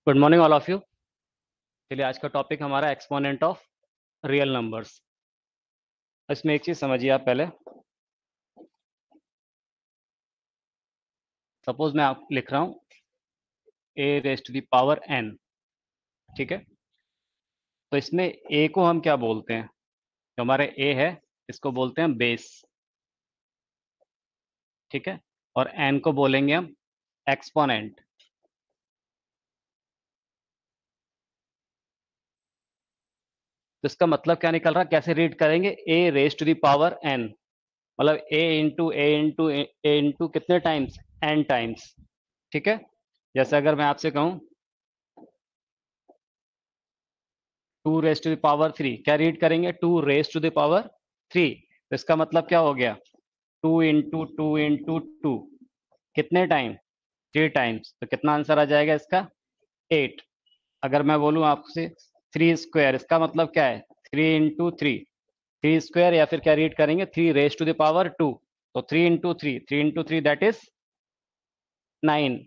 Good morning all of you. चलिए आज का टॉपिक हमारा एक्सपोनेंट ऑफ रियल नंबर्स। इसमें एक चीज समझिए आप पहले। सपोज मैं आप लिख रहा हूँ a raise to the power n. ठीक है, तो इसमें ए को हम क्या बोलते हैं? जो हमारे ए है इसको बोलते हैं बेस। ठीक है, और एन को बोलेंगे हम एक्सपोनेंट। तो इसका मतलब क्या निकल रहा है, कैसे रीड करेंगे? A raise to the power n, मतलब ए इंटू कितने टाइम्स? N times. ठीक है, जैसे अगर मैं आपसे कहूँ two raise to the power three, क्या रीड करेंगे? Two raise to the power three. तो इसका मतलब क्या हो गया? टू इंटू टू, कितने टाइम? Three times. तो कितना आंसर आ जाएगा इसका? एट। अगर मैं बोलूं आपसे थ्री स्क्वायर, इसका मतलब क्या है? Three into three, three square, या फिर क्या रीड करेंगे? Three raise to the power two. तो three into three that is nine.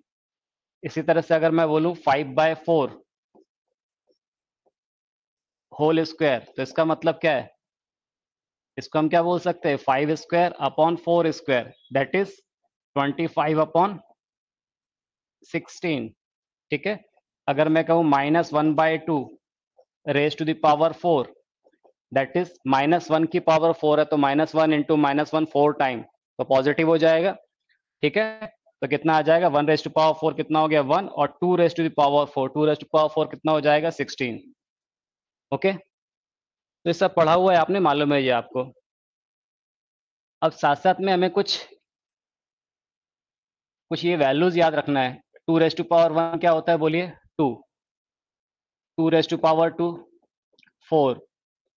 इसी तरह से अगर मैं बोलूं five by four whole square, तो इसका मतलब क्या है? इसको हम क्या बोल सकते हैं? Five square upon four square that is 25/16। ठीक है, अगर मैं कहूँ -1/2 raise to the power four, that is -1 की पावर फोर है, तो -1 इंटू -1 फोर टाइम, तो पॉजिटिव हो जाएगा। ठीक है, तो कितना आ जाएगा? 1 रेज टू पावर फोर कितना हो गया? 1, और 2 raise to the power four, 2 raise to power four कितना हो जाएगा? 16। ओके, तो ये सब पढ़ा हुआ है आपने, मालूम है ये आपको। अब साथ साथ में हमें कुछ कुछ ये वैल्यूज याद रखना है। Two raise to power one क्या होता है बोलिए? Two. Two raise to power two four,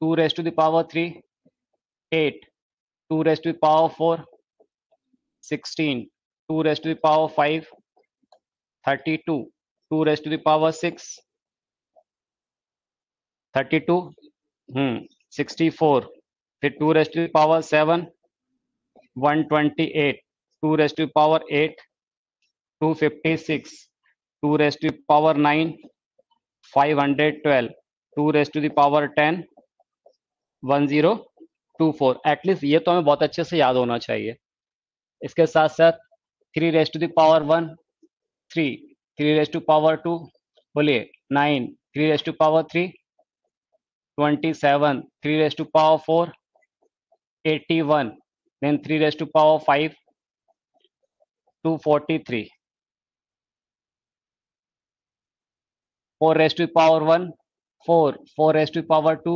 two raise to the power three eight, two raise to the power four 16, two raise to the power five 32, two raise to the power six 32, 64, फिर two raise to the power seven 128, two raise to the power eight 256, two raise to the power nine 512, two raise to the power ten 1024। At least ये तो हमें बहुत अच्छे से याद होना चाहिए। इसके साथ साथ three raise to the power one three, three raise to power two बोलिए nine, three raise to power three 27, three raise to power four 81, then three raise to power five 243, four raise to power one four, four raise to power two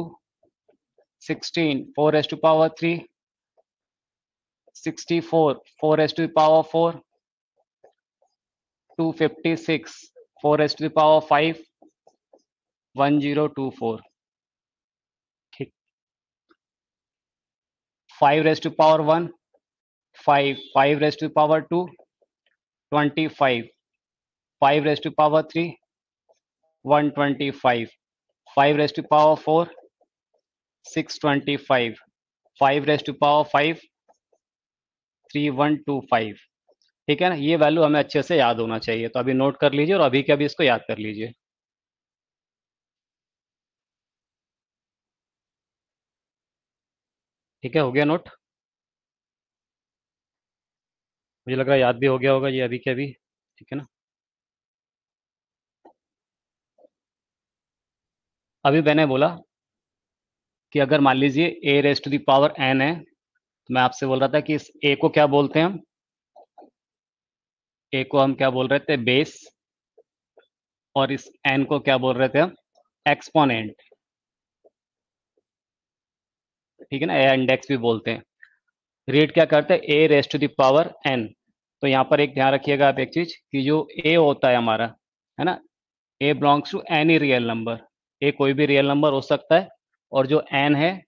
16, four raise to power three 64, four raise to power four 256, four raise to power five 1024। ठीक, five raise to power one five, five raise to power two 25, five raise to power three 125, five raise to power four 625, five raise to power five 3125। ठीक है ना, ये value हमें अच्छे से याद होना चाहिए। तो अभी नोट कर लीजिए और अभी के अभी इसको याद कर लीजिए। ठीक है, हो गया नोट? मुझे लग रहा है याद भी हो गया होगा ये अभी के अभी। ठीक है ना, अभी मैंने बोला कि अगर मान लीजिए a raise to the power n है, तो मैं आपसे बोल रहा था कि इस ए को क्या बोलते हैं हम? ए को हम क्या बोल रहे थे? बेस। और इस एन को क्या बोल रहे थे हम? एक्सपोनेंट। ठीक है ना, ए इंडेक्स भी बोलते हैं। रीड क्या करते हैं? A raise to the power n. तो यहाँ पर एक ध्यान रखिएगा आप एक चीज, कि जो ए होता है हमारा, है ना, a belongs to any real number. A कोई भी रियल नंबर हो सकता है, और जो एन है,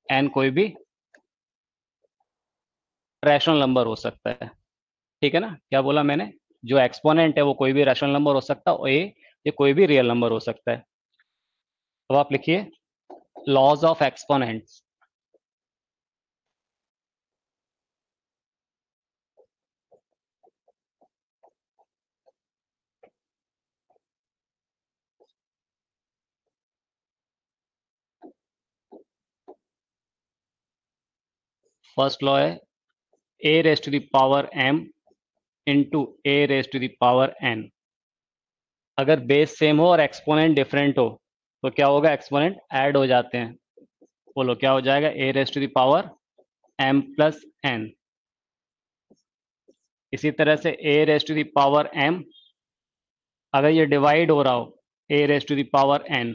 एन कोई भी रैशनल नंबर हो सकता है। ठीक है ना, क्या बोला मैंने? जो एक्सपोनेंट है वो कोई भी रैशनल नंबर हो सकता है, और ये कोई भी रियल नंबर हो सकता है। तो आप लिखिए laws of exponents. First law है a raise to the power m into a raise to the power n। अगर बेस सेम हो और एक्सपोनेंट डिफरेंट हो तो क्या होगा, एक्सपोनेंट ऐड हो जाते हैं। बोलो क्या हो जाएगा, a raise to the power m plus n। इसी तरह से a raise to the power m, अगर ये डिवाइड हो रहा हो a raise to the power n,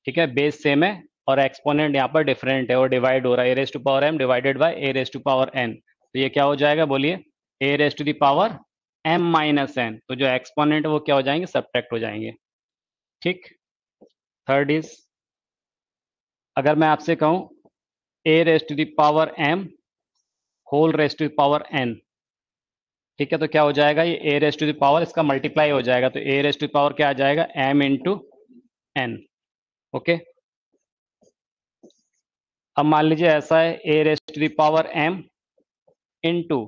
ठीक है, बेस सेम है और एक्सपोनेंट यहाँ पर डिफरेंट है और डिवाइड हो रहा है, a raise to power m divided by a raise to power n। तो ये क्या हो जाएगा, बोलिए, a raise to the power m minus n। तो जो एक्सपोनेंट है वो क्या हो जाएंगे, सब्ट्रैक्ट हो जाएंगे। ठीक। थर्ड इज, अगर मैं आपसे कहूं a raise to the power m whole raise to the power n, ठीक है, तो क्या हो जाएगा, ये a raise to the power इसका मल्टीप्लाई हो जाएगा, तो a raise to the power क्या आ जाएगा, m इंटू n। ओके। अब मान लीजिए ऐसा है a raise to the power m into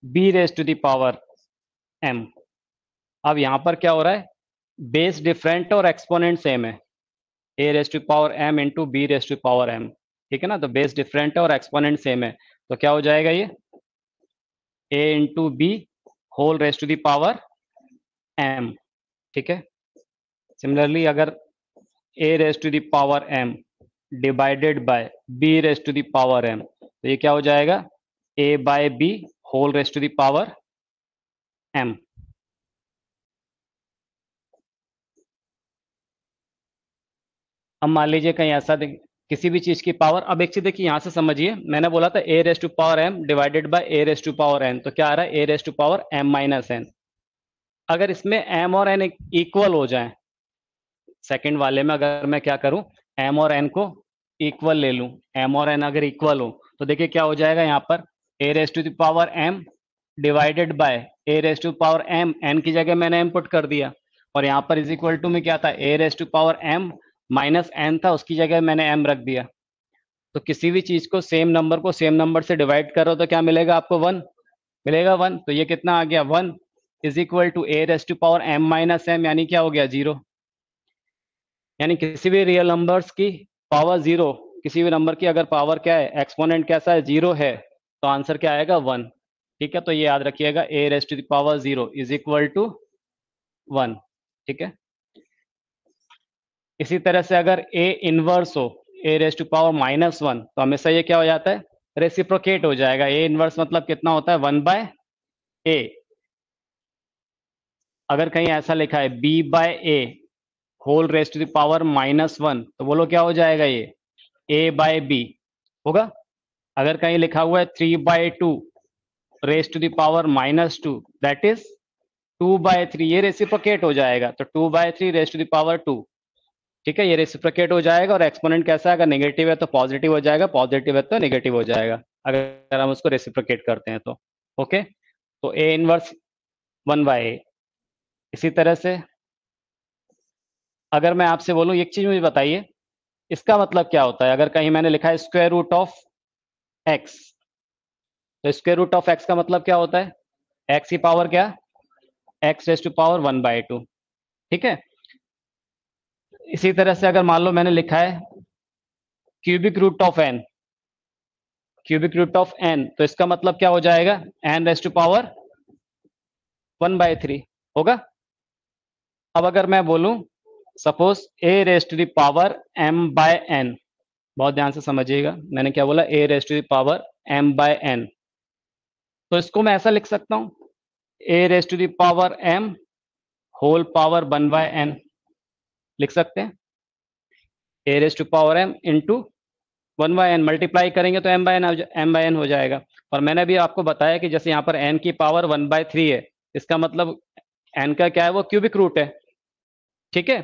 b raise to the power m। अब यहां पर क्या हो रहा है, बेस डिफरेंट और एक्सपोनेंट सेम है, a raise to power m into B raise to power m। ठीक है ना, तो बेस डिफरेंट है और एक्सपोनेंट सेम है, तो क्या हो जाएगा, ये a into B whole raise to the power m। ठीक है। सिमिलरली अगर a raise to the power m divided by b raise to the power m, तो ये क्या हो जाएगा, a by b whole raise to the power m। अब मान लीजिए कहीं ऐसा किसी भी चीज की पावर, अब एक चीज देखिए यहां से समझिए, मैंने बोला था a raise to power m divided by a raise to power n, तो क्या आ रहा है, a raise to power m minus n। अगर इसमें m और n इक्वल हो जाए, सेकंड वाले में अगर मैं क्या करूं, m और n को इक्वल ले लूं, m और n अगर इक्वल हो तो देखिए क्या हो जाएगा, यहाँ पर a raise to the power m divided by a raise to power m, n की जगह मैंने m पुट कर दिया, और यहाँ पर इज इक्वल टू में क्या था, a raise to power m minus n था, उसकी जगह मैंने m रख दिया। तो किसी भी चीज को सेम नंबर को सेम नंबर से डिवाइड करो तो क्या मिलेगा आपको, 1 मिलेगा, 1। तो ये कितना आ गया, 1 is equal to a raise to power m minus m, यानी क्या हो गया, 0। यानी किसी भी रियल नंबर्स की पावर 0, किसी भी नंबर की अगर पावर क्या है, एक्सपोनेंट कैसा है, 0 है, तो आंसर क्या आएगा, 1। ठीक है, तो ये याद रखिएगा, a raise to the power 0 is equal to 1। ठीक है। इसी तरह से अगर a इनवर्स हो, a raise to power minus 1, तो हमेशा ये क्या हो जाता है, रेसिप्रोकेट हो जाएगा। a इनवर्स मतलब कितना होता है, 1 बाय a। अगर कहीं ऐसा लिखा है b by a whole raise to the power minus 1, तो बोलो क्या हो जाएगा, ये a बाय b होगा। अगर कहीं लिखा हुआ है 3/2 raise to the power minus 2, that is 2/3, ये रेसिप्रोकेट हो जाएगा, तो 2/3 रेज टू द पावर 2। ठीक है, ये रेसिप्रोकेट हो जाएगा, और एक्सपोनेंट कैसा है, अगर नेगेटिव है तो पॉजिटिव हो जाएगा, पॉजिटिव है तो नेगेटिव हो जाएगा, अगर हम उसको रेसिप्रोकेट करते हैं तो। ओके, तो ए इनवर्स 1/a। इसी तरह से अगर मैं आपसे बोलूं, एक चीज मुझे बताइए, इसका मतलब क्या होता है, अगर कहीं मैंने लिखा है स्क्वायर रूट ऑफ एक्स, तो स्क्वायर रूट ऑफ एक्स का मतलब क्या होता है, एक्स की पावर क्या, एक्स रेज टू पावर 1/2। ठीक है। इसी तरह से अगर मान लो मैंने लिखा है cubic root of N, cubic root of N, तो इसका मतलब क्या हो जाएगा, एन रेज टू पावर 1/3 होगा। अब अगर मैं बोलूं suppose a raise to the power m by n, बहुत ध्यान से समझिएगा, मैंने क्या बोला, a raise to the power m by n, तो इसको मैं ऐसा लिख सकता हूं, a raise to the power m whole power 1/n लिख सकते हैं। A raise to power m into 1/n, multiply करेंगे तो m/n हो जाएगा। और मैंने भी आपको बताया कि जैसे यहाँ पर n की पावर 1/3 है, इसका मतलब n का क्या है, वो क्यूबिक रूट है। ठीक है,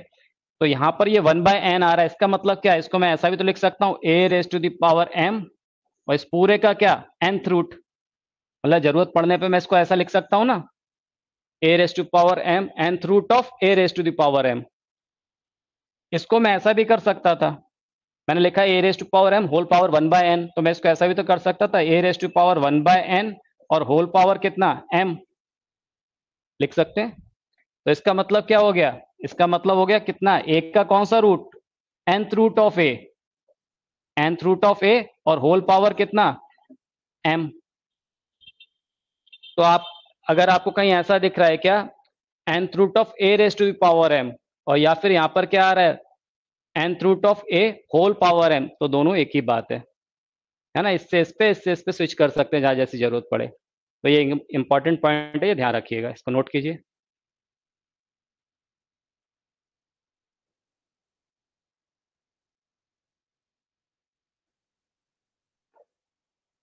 तो यहां पर ये 1/n आ रहा है, इसका मतलब क्या है, इसको मैं ऐसा भी तो लिख सकता हूं, a raise to the power m, और इस पूरे का क्या, nth रूट, मतलब जरूरत पड़ने पे मैं इसको ऐसा लिख सकता हूं ना, a raise to power m nth root of a raise to the power m। इसको मैं ऐसा भी कर सकता था, मैंने लिखा है a raise to power m whole power 1/n, तो मैं इसको ऐसा भी तो कर सकता था, a raise to power 1/n और होल पावर कितना, m लिख सकते हैं। तो इसका मतलब क्या हो गया, इसका मतलब हो गया कितना, एक का कौन सा root, nth root of a, nth root of a और होल पावर कितना m। तो आप अगर आपको कहीं ऐसा दिख रहा है क्या nth root of a raise to the power m, और या फिर यहां पर क्या आ रहा है nth root of a whole power m, तो दोनों एक ही बात है ना। इससे इस पे स्विच कर सकते हैं जहां जैसी जरूरत पड़े। तो ये इंपॉर्टेंट पॉइंट है, ये ध्यान रखिएगा, इसको नोट कीजिए।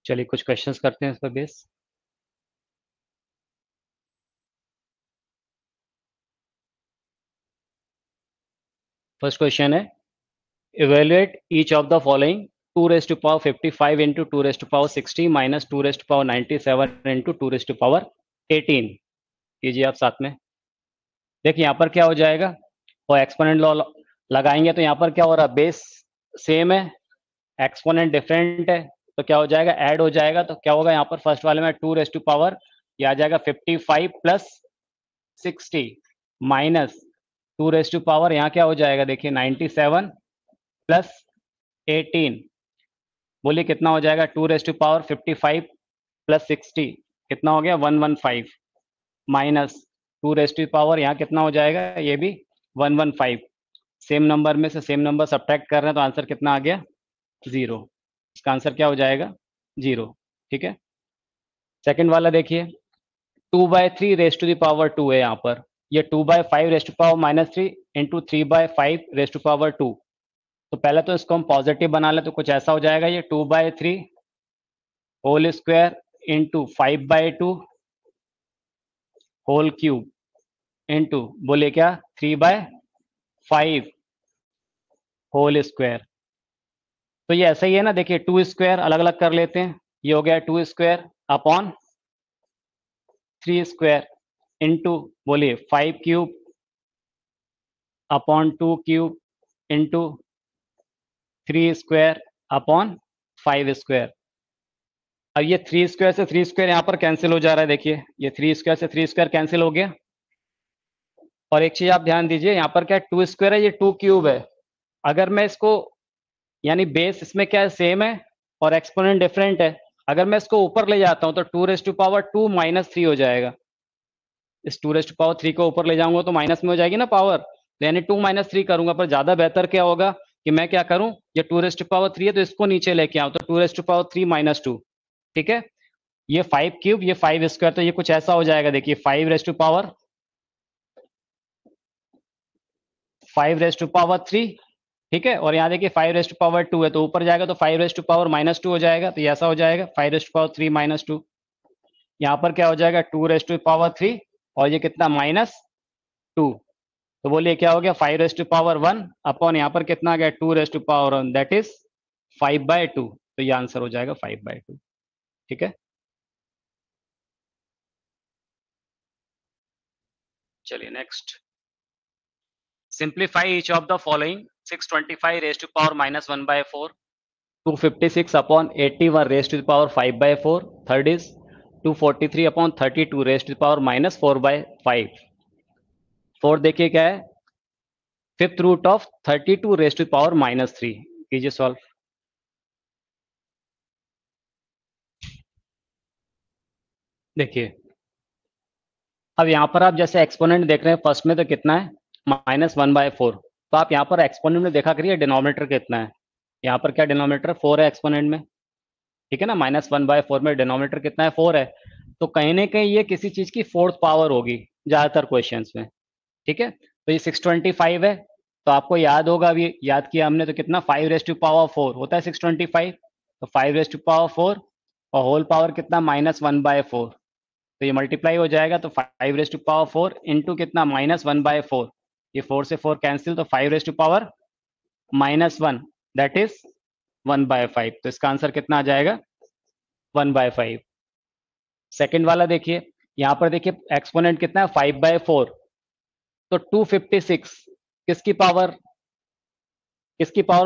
चलिए कुछ क्वेश्चंस करते हैं इस पर बेस। फर्स्ट क्वेश्चन है, evaluate each of the following 2 raise to power 55 into 2 raise to power 60 minus 2 raise to power 97 into 2 raise to power 18। कीजिए आप साथ में। देखिए यहाँ पर क्या हो जाएगा, और एक्सपोनेंट लॉ लगाएंगे तो यहाँ पर क्या हो रहा है, बेस सेम है, एक्सपोनेंट डिफरेंट है, तो क्या हो जाएगा, ऐड हो जाएगा। तो क्या होगा यहाँ पर फर्स्ट वाले में 2 रेज टू पावर, ये आ जाएगा 55 plus 60 minus 2 raise to power, यहाँ क्या हो जाएगा देखिए 97 प्लस 18। बोलिए कितना हो जाएगा, 2 रेज टू पावर 55 प्लस 60 कितना हो गया 115, माइनस 2 रेज टू पावर यहाँ कितना हो जाएगा, ये भी 115। सेम नंबर में से सेम नंबर सब्ट्रैक्ट कर रहे हैं तो आंसर कितना आ गया 0। इसका आंसर क्या हो जाएगा 0। ठीक है। सेकंड वाला देखिए, 2/3 रेज टू द पावर 2 है यहाँ पर, ये 2/5 raise to power -3 into 3/5 raise to power 2। तो पहले तो इसको हम पॉजिटिव बना ले तो कुछ ऐसा हो जाएगा, ये 2/3 whole square into 5/2 whole cube into बोले क्या 3/5 होल स्क्वायर। तो ये ऐसा ही है ना, देखिए 2 स्क्वायर अलग अलग कर लेते हैं, ये हो गया 2 स्क्वायर अपॉन 3 स्क्वायर इंटू बोलिए 5 cube upon 2 cube into 3 square upon 5 square. अब ये 3 स्क्वायर से 3 स्क्वायर यहाँ पर कैंसिल हो जा रहा है, देखिए ये 3 स्क्वायर से 3 स्क्वायर कैंसिल हो गया। और एक चीज आप ध्यान दीजिए, यहाँ पर क्या 2 स्क्वायर है, ये 2 क्यूब है। अगर मैं इसको, यानी बेस इसमें क्या है सेम है और एक्सपोनेंट डिफरेंट है, अगर मैं इसको ऊपर ले जाता हूँ तो 2 रेज टू पावर 2 माइनस 3 हो जाएगा। इस 2 रेज टू पावर 3 को ऊपर ले जाऊंगा तो माइनस में हो जाएगी ना पावर, यानी 2 माइनस 3 करूंगा। पर ज्यादा बेहतर क्या होगा कि मैं क्या करूं, ये 2 रेज टू पावर 3 है तो इसको नीचे लेके आऊं, तो 2 रेज टू पावर 3 माइनस 2। ठीक है। ये 5 क्यूब, ये 5 स्क्वायर, तो ये कुछ ऐसा हो जाएगा, देखिए 5 रेज टू पावर 3। ठीक है। और यहाँ देखिए 5 रेज टू पावर 2 है, तो ऊपर जाएगा तो 5 रेज टू पावर -2 हो जाएगा, तो ये ऐसा हो जाएगा 5 रेज टू पावर 3 माइनस 2। यहाँ पर क्या हो जाएगा 2 रेज टू पावर 3 और ये कितना -2। तो बोलिए क्या हो गया 5 रेज टू पावर 1 अपॉन यहाँ पर कितना आ गया 2 raise to power 1, that is 5/2। तो ये आंसर हो जाएगा 5/2। ठीक है। चलिए next, simplify each of the following 625 raise to power -1/4, 256 upon 81 raised to the power 5/4. Third is 243 upon 32 raised to the power -4/5. Fourth देखिए क्या है, fifth root of 32 raised to power -3। कीजिए सॉल्व। देखिए अब यहाँ पर आप जैसे एक्सपोनेंट देख रहे हैं, फर्स्ट में तो कितना है -1/4, तो आप यहाँ पर एक्सपोनेंट में देखा करिए डिनोमिनेटर कितना है। यहाँ पर क्या डिनोमिनेटर 4 है एक्सपोनेंट में, ठीक है ना। -1/4 में डिनोमिनेटर कितना है 4 है, तो कहीं ना कहीं ये किसी चीज की फोर्थ पावर होगी ज्यादातर क्वेश्चंस में। ठीक है। तो ये 625 है, तो आपको याद होगा, अभी याद किया हमने, तो कितना 5 रेज टू पावर 4 होता है 625, तो 5 रेज टू पावर 4 और होल पावर कितना -1/4, तो ये मल्टीप्लाई हो जाएगा, तो 5 रेज टू पावर 4 इंटू कितना -1/4, ये 4 से 4 कैंसिल, तो 5 raise to power -1 that is 1/5। तो इसका आंसर कितना आ जाएगा 1/5। सेकेंड वाला देखिए, यहाँ पर देखिए एक्सपोनेंट कितना है 5/4, तो 256 किसकी पावर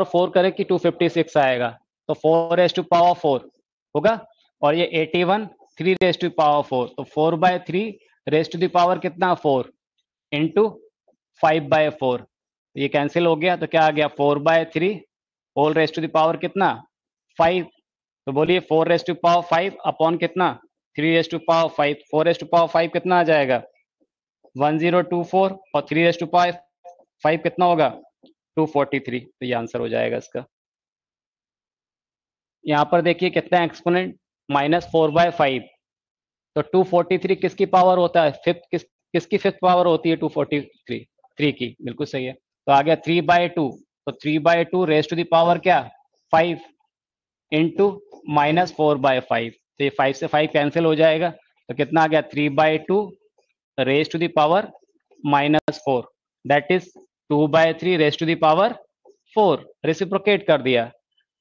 4 करे कि 256 आएगा, तो 4 रेज टू पावर 4 होगा, और ये 81 3 रेज टू पावर 4, तो 4/3 रेज टू द पावर कितना 4 इंटू 5/4, ये कैंसिल हो गया, तो क्या आ गया 4/3 whole raised to the power कितना 5, तो बोलिए 4 रेस्ट टू पावर 5 अपॉन कितना 3 raised to power 5, 4 raised to power 5 कितना आ जाएगा 1024 और 3 रेस्ट टू पावर 5 कितना होगा 243, तो ये आंसर हो जाएगा इसका। यहाँ पर देखिए कितना एक्सपोनेंट -4/5, तो 243 किसकी पावर होता है फिफ्थ, किसकी फिफ्थ पावर होती है 243 3 की, बिल्कुल सही है। तो आ गया 3/2, तो 3/2 रेस्ट टू द पावर क्या 5 इंटू -4/5, तो ये 5 से 5 कैंसिल हो जाएगा, तो कितना आ गया 3/2 raised to the power -4, that is 2/3 raised to the power 4, reciprocate कर दिया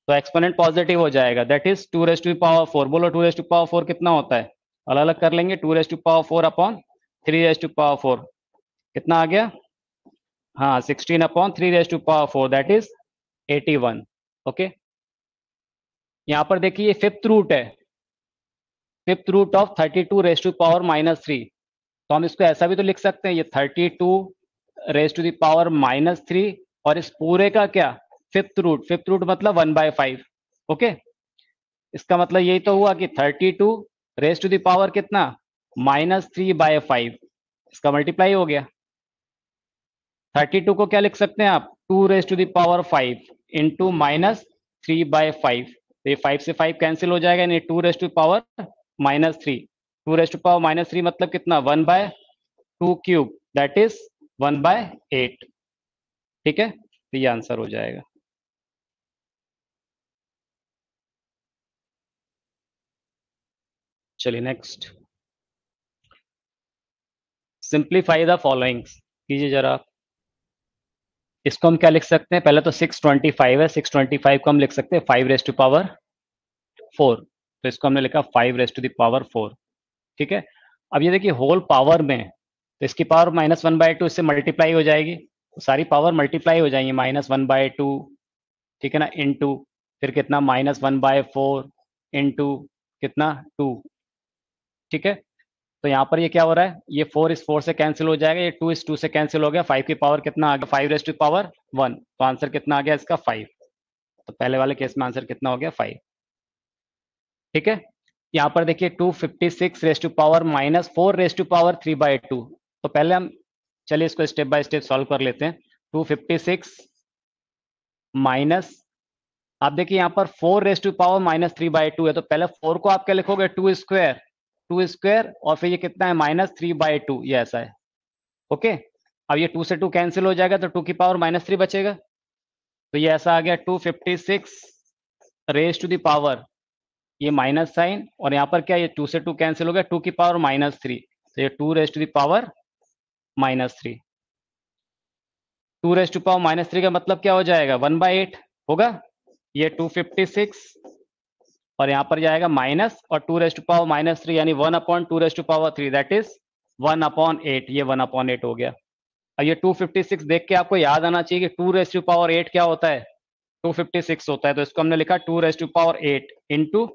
तो एक्सपोनेंट पॉजिटिव हो जाएगा, that is 2 raised to the power 4। बोलो 2 रेस्ट टू पावर 4 कितना होता है, अलग अलग कर लेंगे, 2 raised to power 4 upon 3 raised to power 4 कितना आ गया, हाँ 16 upon 3 raised to power 4 that is 81। Okay, यहाँ पर देखिए ये फिफ्थ रूट है, fifth root of 32 raised to power -3, तो हम इसको ऐसा भी तो लिख सकते हैं, ये 32 रेस्ट टू द पावर -3 और इस पूरे का क्या फिफ्थ रूट, फिफ्थ रूट मतलब 1/5। ओके, इसका मतलब यही तो हुआ कि 32 रेस्ट टू द पावर कितना -3/5, इसका मल्टीप्लाई हो गया। 32 को क्या लिख सकते हैं आप 2 raised to the power 5 into -3/5, तो ये 5 से 5 कैंसिल हो जाएगा, यानी 2 raised to power -3, 2 raised to power -3 मतलब कितना 1/2 क्यूब, दैट इज 1/8। ठीक है, तो ये आंसर हो जाएगा। चलिए नेक्स्ट, सिंप्लीफाई द फॉलोइंग्स कीजिए जरा। इसको हम क्या लिख सकते हैं, पहले तो 625 है, 625 को हम लिख सकते हैं 5 रेस्ट टू पावर 4, तो इसको हमने लिखा 5 रेस्ट टू द पावर 4। ठीक है, अब ये देखिए होल पावर में, तो इसकी पावर -1/2 इससे मल्टीप्लाई हो जाएगी, तो सारी पावर मल्टीप्लाई हो जाएंगी, -1/2, ठीक है ना, इनटू फिर कितना -1/4 इनटू कितना 2। ठीक है, तो यहाँ पर ये क्या हो रहा है, ये 4 इस 4 से कैंसिल हो जाएगा, ये 2 इस 2 से कैंसिल हो गया, 5 की पावर कितना आ गया 5 रेस्ट टू पावर 1, तो आंसर कितना आ गया इसका 5, तो पहले वाले केस में आंसर कितना हो गया 5। ठीक है, यहाँ पर देखिए 256 raised to power -4 raised to power 3/2, तो पहले हम चलिए इसको स्टेप बाय स्टेप सॉल्व कर लेते हैं। 256 माइनस, आप देखिए यहाँ पर 4 रेस्ट टू पावर -3/2 है, तो पहले 4 को आप क्या लिखोगे 2 स्क्वायर, 2 स्क्वायर और फिर ये कितना है -3/2, ये ऐसा है। ओके, अब ये 2 से 2 कैंसिल हो जाएगा, तो 2 की पावर -3 बचेगा, तो ये ऐसा आ गया 256 रेस्ट टू द पावर, ये माइनस साइन और यहाँ पर क्या, ये 2 से 2 कैंसिल हो गया, 2 की पावर -3, तो ये 2 raised to the power -3, 2 raised to power -3 का मतलब क्या हो जाएगा 1/8 होगा, ये 256 और यहाँ पर जाएगा माइनस और 2 रेस्ट टू पावर -3 यानी 1/2 raised to power 3, that is 1/8, ये 1/8 हो गया। अब ये 256 देख के आपको याद आना चाहिए कि 2 रेस्ट टू पावर 8 क्या होता है 256 होता है, तो इसको हमने लिखा 2 रेस्ट टू पावर 8 इंटू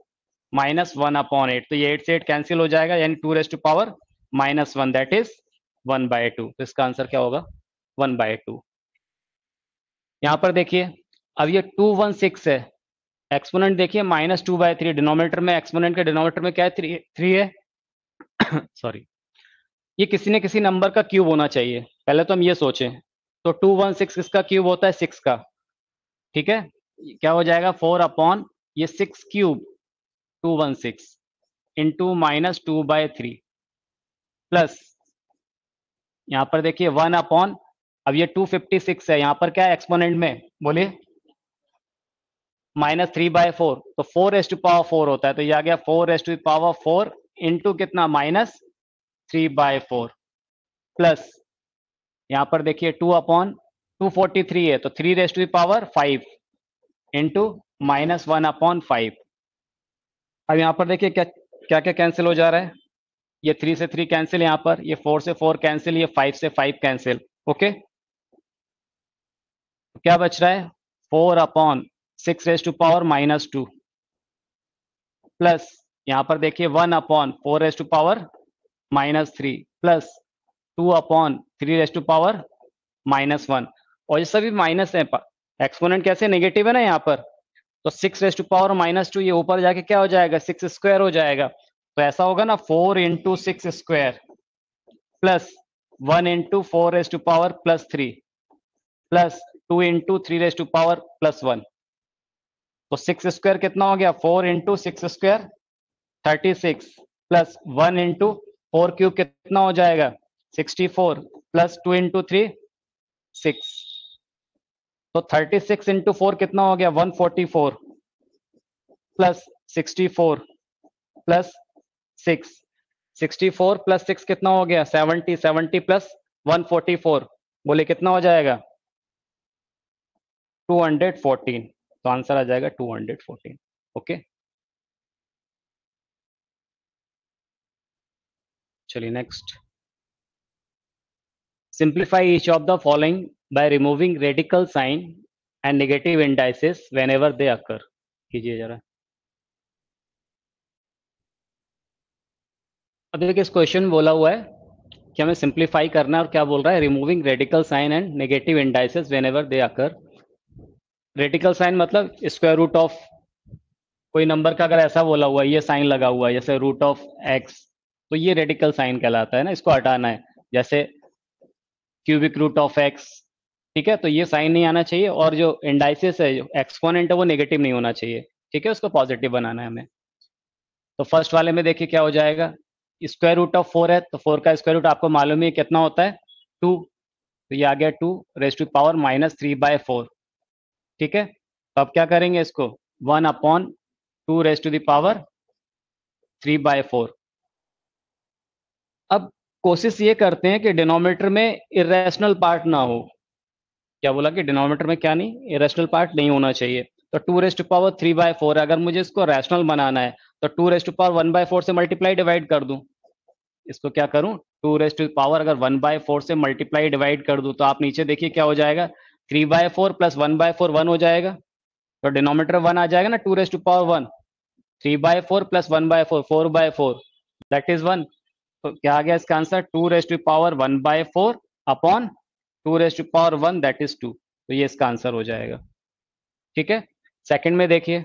-1/8, तो ये 8 से 8 कैंसिल हो जाएगा, यानी 2 raised to power -1, that is 1/2, तो इसका आंसर क्या होगा 1/2। यहाँ पर देखिए अब ये 216 है, एक्सपोनेंट देखिए -2/3, डिनोमिनेटर में, एक्सपोनेंट के डिनोमिनेटर में क्या है 3 है सॉरी, ये किसी न किसी नंबर का क्यूब होना चाहिए, पहले तो हम ये सोचें, तो 216 किसका क्यूब होता है 6 का, ठीक है, क्या हो जाएगा 4 अपॉन ये 6 क्यूब 216 इंटू -2/3 प्लस यहाँ पर देखिए 1 अपॉन, अब ये 256 है, यहाँ पर क्या है एक्सपोनेंट में बोलिए -3/4, तो 4 रेस्ट टू पावर 4 होता है, तो ये आ गया 4 रेस्ट टू पावर 4 इंटू कितना -3/4 प्लस यहाँ पर देखिए 2 अपॉन 243 है, तो 3 रेस्ट टू पावर 5 इंटू -1/5। अब यहाँ पर देखिए क्या क्या क्या कैंसिल हो जा रहा है, ये 3 से 3 कैंसिल, यहाँ पर ये 4 से 4 कैंसिल, ये 5 से 5 कैंसिल। ओके, तो क्या बच रहा है 4 upon 6 raised to power -2 plus यहाँ पर देखिए 1 upon 4 raised to power -3 plus 2 upon 3 raised to power -1, और ये सभी माइनस है, एक्सपोनेंट कैसे नेगेटिव है ना यहाँ पर, तो 6 raised to power -2 ये ऊपर जाके क्या हो जाएगा 6 स्क्वायर हो जाएगा। तो ऐसा होगा ना 4 × 6 square plus 1 × 4 raised to power +3 plus 2 × 3 raised to power +1। तो 6 स्क्वायर कितना हो गया 4 × 6 स्क्वायर 36 प्लस 1 × 4 क्यूब कितना हो जाएगा 64 प्लस 2 × 3 6। तो 36 × 4 कितना हो गया 144 प्लस 64 प्लस 6। 64 प्लस 6 कितना हो गया 70। 70 प्लस 144 बोले कितना हो जाएगा 214। तो आंसर आ जाएगा 214। ओके, चलिए next. Simplify each of the following by removing radical sign and negative indices whenever they occur. कीजिए जरा। अब देखिए इस क्वेश्चन में बोला हुआ है कि हमें सिंप्लीफाई करना है और क्या बोल रहा है removing radical sign and negative indices whenever they occur. Radical sign मतलब स्क्वायर रूट ऑफ कोई नंबर का अगर ऐसा बोला हुआ है ये साइन लगा हुआ है जैसे रूट ऑफ एक्स, तो ये रेडिकल साइन कहलाता है ना, इसको हटाना है। जैसे क्यूबिक रूट ऑफ एक्स, ठीक है, तो ये साइन नहीं आना चाहिए। और जो इंडाइसिस है जो एक्सपोनेंट है वो नेगेटिव नहीं होना चाहिए, ठीक है, उसको पॉजिटिव बनाना है हमें। तो फर्स्ट वाले में देखिए क्या हो जाएगा, स्क्वायर रूट ऑफ 4 है तो 4 का स्क्वायर रूट आपको मालूम है कितना होता है 2। तो ये आ गया 2 raised to power -3/4, ठीक है। तो अब क्या करेंगे इसको 1/2 raised to the power 3/4। अब कोशिश ये करते हैं कि डिनोमिनेटर में इरेशनल पार्ट ना हो। क्या बोला कि डिनोमिनेटर में क्या नहीं, इरेशनल पार्ट नहीं होना चाहिए। तो 2 raised to power 3/4 है, अगर मुझे इसको रैशनल बनाना है तो 2 raised to power 1/4 से मल्टीप्लाई डिवाइड कर दूं। इसको क्या करूं 2 raised to power अगर 1/4 से मल्टीप्लाई डिवाइड कर दूं तो आप नीचे देखिए क्या हो जाएगा 3/4 प्लस 1/4 1 हो जाएगा। तो डिनोमिनेटर 1 आ जाएगा ना 2 raised to power 1। 3/4 plus 1/4 4/4 that is 1। तो क्या आ गया इसका answer 2 raised to power 1/4 upon 2 raised to power 1 that is 2। तो ये इसका आंसर हो जाएगा, ठीक है। सेकंड में देखिए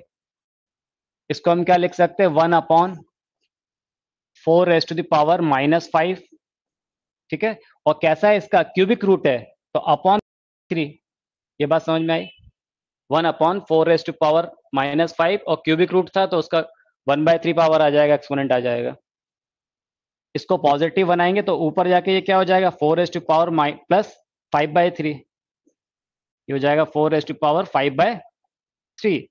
इसको हम क्या लिख सकते हैं 1/4 raised to the power -5, ठीक है। और कैसा है इसका क्यूबिक रूट है तो अपॉन 3। ये बात समझ में आई, 1/4 raised to power -5 और क्यूबिक रूट था तो उसका 1/3 पावर आ जाएगा, एक्सपोनेंट आ जाएगा। इसको पॉजिटिव बनाएंगे तो ऊपर जाके ये क्या हो जाएगा 4 raised to power प्लस 5/3। ये हो जाएगा 4 raised to power 5/3।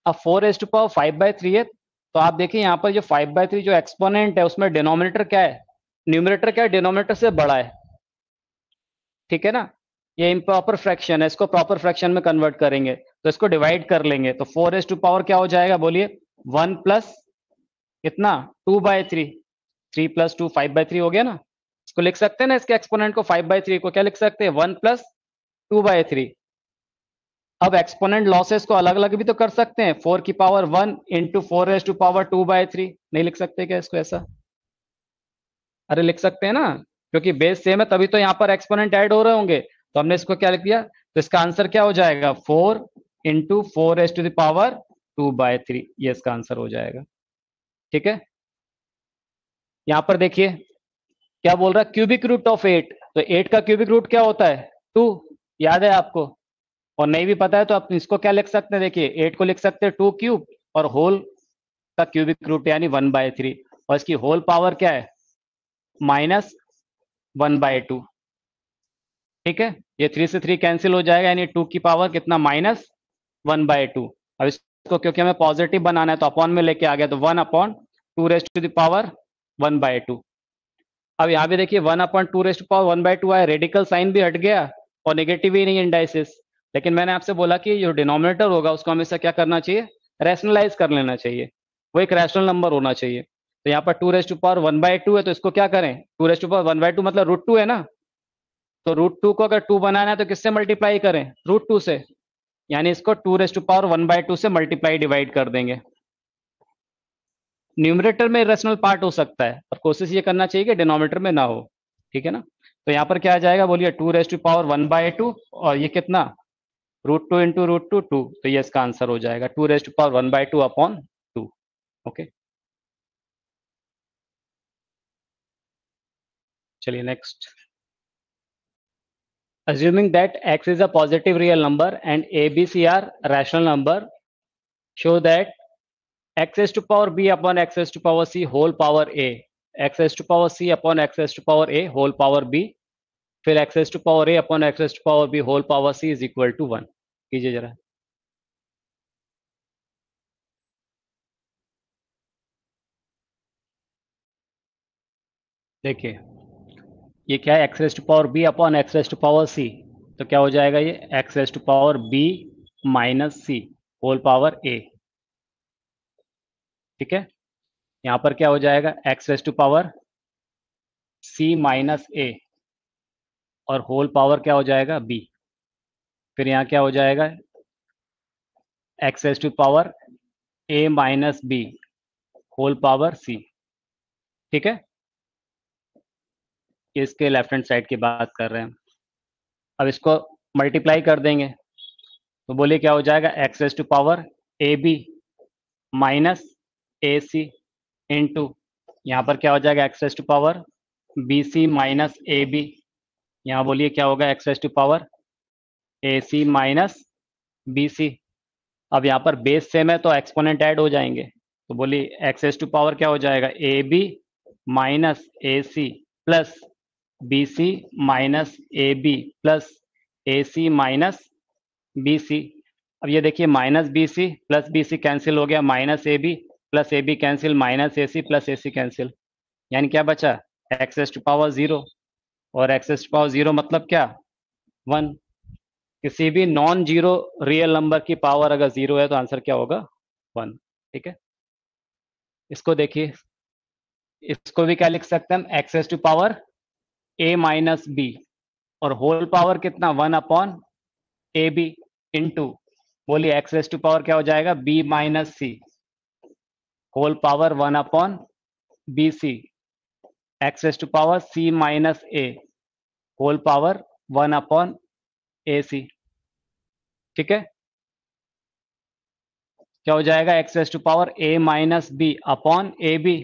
अब 4 raised to power 5/3 है तो आप देखिए यहाँ पर जो 5/3 जो एक्सपोनेंट है उसमें डिनोमिनेटर क्या है, न्यूमरेटर क्या है डिनोमिनेटर से बड़ा है, ठीक है ना। ये इम्प्रॉपर फ्रैक्शन है, इसको प्रॉपर फ्रैक्शन में कन्वर्ट करेंगे तो इसको डिवाइड कर लेंगे तो 4 raised to power क्या हो जाएगा बोलिए 1 प्लस कितना 2/3। 3 प्लस 2 5/3 हो गया ना। इसको लिख सकते हैं ना, इसके एक्सपोनेंट को 5/3 को क्या लिख सकते हैं 1 प्लस 2/3। अब एक्सपोनेंट लॉसेस को अलग अलग भी तो कर सकते हैं, 4 की power 1 into 4 raised to power 2/3 नहीं लिख सकते क्या इसको ऐसा? अरे लिख सकते हैं ना, क्योंकि बेस सेम है तभी तो यहाँ पर एक्सपोनेंट ऐड हो रहे होंगे। तो हमने इसको क्या लिख दिया, तो इसका आंसर क्या हो जाएगा 4 into 4 raised to the power 2/3, ये इसका आंसर हो जाएगा, ठीक है। यहाँ पर देखिए क्या बोल रहा है क्यूबिक रूट ऑफ 8, तो 8 का क्यूबिक रूट क्या होता है 2, याद है आपको। और नहीं भी पता है तो आप इसको क्या लिख सकते हैं, देखिए 8 को लिख सकते हैं 2 क्यूब और होल का क्यूबिक रूट यानी 1/3 और इसकी होल पावर क्या है -1/2, ठीक है। ये 3 से 3 कैंसिल हो जाएगा यानी 2 की पावर कितना -1/2। अब इसको क्योंकि हमें पॉजिटिव बनाना है तो अपॉन में लेके आ गया तो 1/2 raised to the power 1/2। अब यहाँ भी देखिए 1/2 raised to power 1/2 आया, रेडिकल साइन भी हट गया और नेगेटिव ही नहीं इंडाइसिस। लेकिन मैंने आपसे बोला कि जो डिनोमिनेटर होगा उसको हमेशा क्या करना चाहिए रैशनलाइज कर लेना चाहिए, वो एक रैशनल नंबर होना चाहिए। तो यहाँ पर 2 raised to power 1/2 है तो इसको क्या करें 2 raised to power 1/2 मतलब √2 है ना। तो √2 को अगर 2 बनाना है तो किससे मल्टीप्लाई करें √2 से, यानी इसको 2 raised to power 1/2 से मल्टीप्लाई डिवाइड कर देंगे। न्यूमरेटर में इरेशनल पार्ट हो सकता है और कोशिश ये करना चाहिए कि डिनोमिनेटर में ना हो, ठीक है ना। तो यहाँ पर क्या आ जाएगा बोलिए 2 raised to power 1/2 और ये कितना √2 इंटू √2 2, तो ये इसका आंसर हो जाएगा 2⁻1/2 अपॉन 2। ओके, चलिए next. Assuming that x is a positive real number and a, b, c are rational number, show that x raised to power b upon x raised to power c whole power a, x raised to power c upon x raised to power a whole power b, फिर x raised to power a upon x raised to power b whole power c is equal to 1। कीजिए जरा। देखिए ये क्या है, x raised to power b upon x raised to power c, तो क्या हो जाएगा ये x raised to power b minus c whole power a। ठीक है, यहाँ पर क्या हो जाएगा x raised to power c minus a और होल पावर क्या हो जाएगा b। फिर यहाँ क्या हो जाएगा x raise to power a minus b whole power c। ठीक है, इसके लेफ्ट हैंड साइड की बात कर रहे हैं। अब इसको मल्टीप्लाई कर देंगे तो बोलिए क्या हो जाएगा x raise to power a b minus a c into यहाँ पर क्या हो जाएगा x raise to power b c minus a b. यहाँ बोलिए क्या होगा x raise to power a c minus b c. अब यहाँ पर बेस सेम है तो एक्सपोनेंट ऐड हो जाएंगे, तो बोलिए एक्स एस टू पावर क्या हो जाएगा a b minus a c plus b c minus a B plus a c minus b c. अब ये देखिए minus b c plus b c cancel हो गया, minus a B plus A b cancel, minus a c plus a c cancel, यानी क्या बचा x s to power 0। और x s to power 0 मतलब क्या 1। किसी भी नॉन जीरो रियल नंबर की पावर अगर 0 है तो आंसर क्या होगा 1। ठीक है, इसको देखिए, इसको भी क्या लिख सकते हैं हम x s to power a minus b और होल पावर कितना 1 अपॉन ए बी इंटू बोलिए एक्स एस टू पावर क्या हो जाएगा b minus c whole power 1 upon b c, x s to power c minus a whole power 1 upon a c. ठीक है, क्या हो जाएगा x s to power a minus b upon a b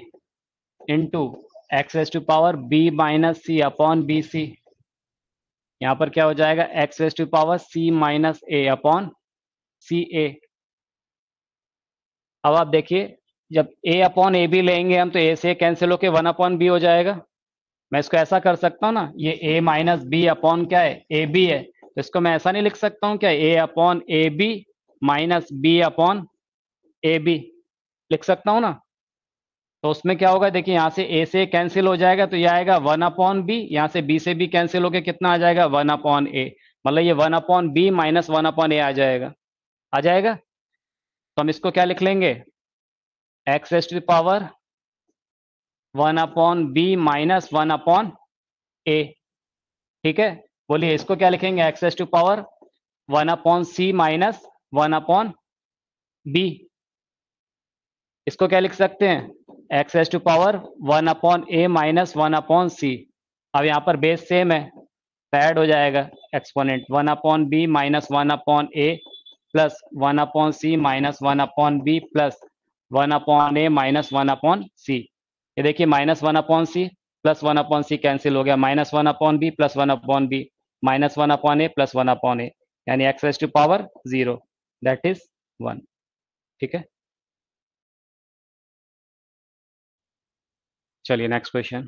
into x s to power b minus c upon b c. यहाँ पर क्या हो जाएगा x s to power c minus a upon c a. अब आप देखिए जब a upon a B लेंगे हम तो a से कैंसिल होके 1 अपॉन बी हो जाएगा। मैं इसको ऐसा कर सकता हूँ ना, ये a माइनस बी अपॉन क्या है ए बी है, तो इसको मैं ऐसा नहीं लिख सकता हूँ क्या a upon a b minus b upon a b, लिख सकता हूँ ना। तो उसमें क्या होगा देखिए यहाँ से a से कैंसिल हो जाएगा तो ये आएगा 1 अपॉन बी, यहाँ से b से भी कैंसिल होकर कितना आ जाएगा 1 अपॉन ए, मतलब ये 1 upon b minus 1 upon a आ जाएगा। आ जाएगा, तो हम इसको क्या लिख लेंगे x raise to power 1 upon b minus 1 upon a. ठीक है, बोलिए इसको क्या लिखेंगे x raise to power 1 upon c minus 1 upon b. इसको क्या लिख सकते हैं x raise to power 1 upon a minus 1 upon c. अब यहाँ पर बेस सेम है तो ऐड हो जाएगा exponent 1 upon b minus 1 upon a plus 1 upon c minus 1 upon b plus 1 upon a minus 1 upon c. ये देखिए minus 1 upon c plus 1 upon c cancel हो गया, minus 1 upon b plus 1 upon b minus 1 upon a plus 1 upon a, यानी x raise to power 0 that is 1। ठीक है, चलिए next question.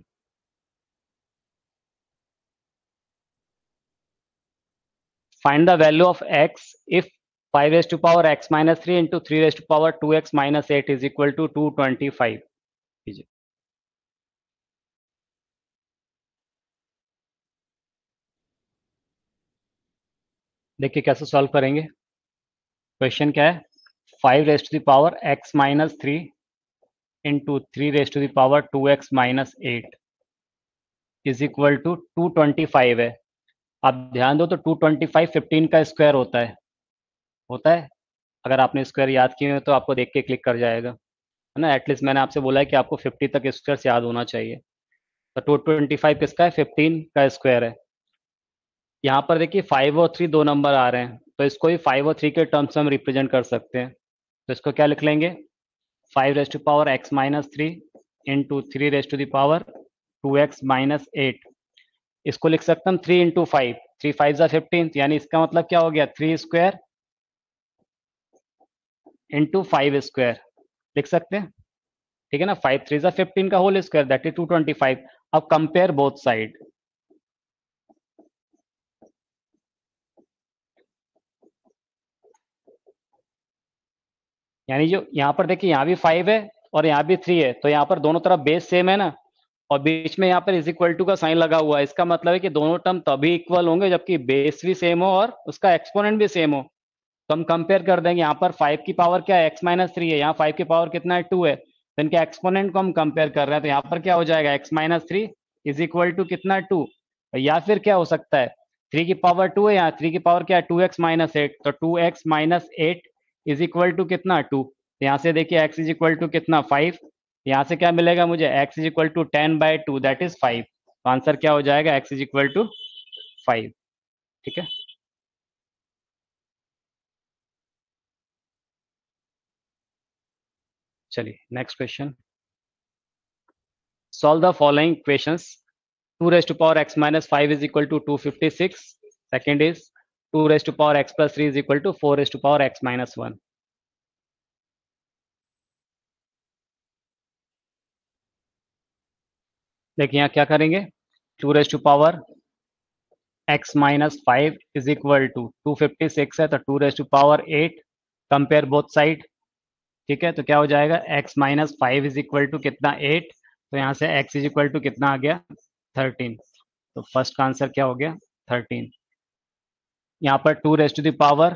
Find the value of x if 5 raised to power x minus 3 into 3 raised to power 2x minus 8 is equal to 225। कीजिए। देखिए कैसे solve करेंगे। Question क्या है 5 raised to the power x minus 3 into 3 raised to the power 2x minus 8 is equal to 225 है। आप ध्यान दो तो 225 15 का स्क्वायर होता है। अगर आपने स्क्वायर याद किए हो तो आपको देख के क्लिक कर जाएगा, है ना। एटलीस्ट मैंने आपसे बोला है कि आपको 50 तक स्क्वायर याद होना चाहिए। तो 225 किसका है 15 का स्क्वायर है। यहाँ पर देखिए 5 और 3 दो नंबर आ रहे हैं, तो इसको भी 5 और 3 के टर्म्स में हम रिप्रेजेंट कर सकते हैं। तो इसको क्या लिख लेंगे, 5 raise to power x minus 3 into 3 raise to the power 2x minus 8। इसको लिख सकते हम 3 इंटू 5, 3 5 जा 15, यानी इसका मतलब क्या हो गया 3 स्क्वायर इंटू 5 स्क्वायर लिख सकते हैं। ठीक है ना, 5 3 जा 15 का होल स्क्वायर दैट इज 225। अब कंपेयर बोथ साइड, यानी जो यहाँ पर देखिए यहाँ भी 5 है और यहाँ भी 3 है, तो यहाँ पर दोनों तरफ बेस सेम है ना, और बीच में यहाँ पर इज इक्वल टू का साइन लगा हुआ है। इसका मतलब है कि दोनों टर्म तभी इक्वल होंगे जबकि बेस भी सेम हो और उसका एक्सपोनेंट भी सेम हो। तो हम कंपेयर कर देंगे, यहाँ पर 5 की पावर क्या है x माइनस 3 है, यहाँ 5 की पावर कितना है 2 है, तो इनके एक्सपोनेंट को हम कंपेयर कर रहे हैं। तो यहाँ पर क्या हो जाएगा x minus 3 is equal to कितना 2, या फिर क्या हो सकता है 3 की पावर 2 है, यहाँ 3 की पावर क्या है 2x माइनस 8, तो 2x minus 8 is equal to कितना 2। तो यहाँ से देखिए x इज इक्वल टू कितना 5, यहाँ से क्या मिलेगा मुझे x is equal to 10/2 that is 5। तो आंसर क्या हो जाएगा x इज इक्वल टू 5। ठीक है, चलिए next question. Solve the following equations. 2 raised to power x minus 5 is equal to 256. Second is 2 raised to power x plus 3 is equal to 4 raised to power x minus 1. देखिए यहाँ क्या करेंगे, 2 raised to power x minus 5 is equal to 256 है, तो 2 raised to power 8, compare both side. ठीक है, तो क्या हो जाएगा x minus 5 is equal to कितना 8, तो यहाँ से x इज इक्वल टू कितना आ गया 13। तो फर्स्ट का आंसर क्या हो गया 13। यहाँ पर 2 raise to the power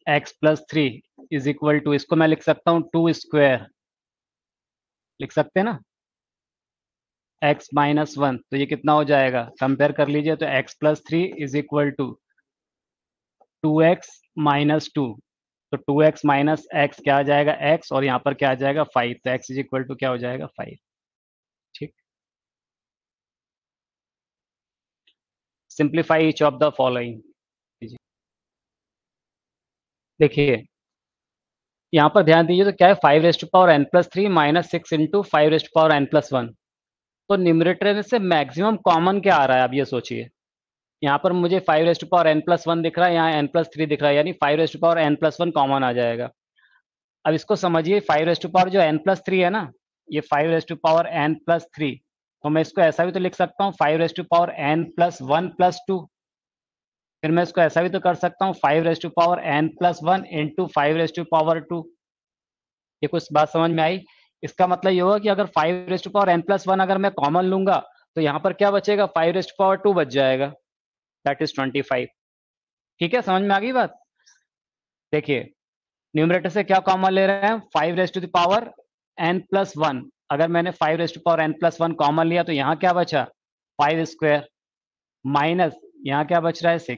x plus 3 is equal to, इसको मैं लिख सकता हूँ 2 स्क्वायर, लिख सकते हैं ना, x माइनस 1, तो ये कितना हो जाएगा कंपेयर कर लीजिए, तो x plus 3 is equal to 2x minus 2, तो 2x माइनस एक्स क्या आ जाएगा x, और यहाँ पर क्या आ जाएगा 5, तो x इज इक्वल टू क्या हो जाएगा 5। ठीक, simplify each of the following. देखिए यहाँ पर ध्यान दीजिए, तो क्या है 5 raise to power n plus 3 minus 6 into 5 raise to power n plus 1। तो न्यूमरेटर में से मैक्सिमम कॉमन क्या आ रहा है, आप ये सोचिए। यहाँ पर मुझे 5 raise to power n plus 1 दिख रहा है, यहाँ n प्लस 3 दिख रहा है, यानी 5 raise to power n plus 1 common आ जाएगा। अब इसको समझिए, 5 रेज टू पावर जो n प्लस 3 है ना, ये 5 raise to power n plus 3, तो मैं इसको ऐसा भी तो लिख सकता हूँ 5 raise to power n plus 1 plus 2। फिर मैं इसको ऐसा भी तो कर सकता हूँ 5 raise to power n plus 1 into 5 raise to power 2। ये कुछ बात समझ में आई। इसका मतलब ये होगा कि अगर 5 raise to power n plus 1 अगर मैं कॉमन लूंगा, तो यहाँ पर क्या बचेगा 5 रेज टू पावर 2 बच जाएगा, दैट इज 25। ठीक है, समझ में आ गई बात। देखिए न्यूमरेटर से क्या कॉमन ले रहे हैं 5 raise to the power n plus 1, अगर मैंने 5 raise to power n plus 1 common लिया तो यहाँ क्या बचा 5 स्क्वायर, माइनस यहाँ क्या बच रहा है 6,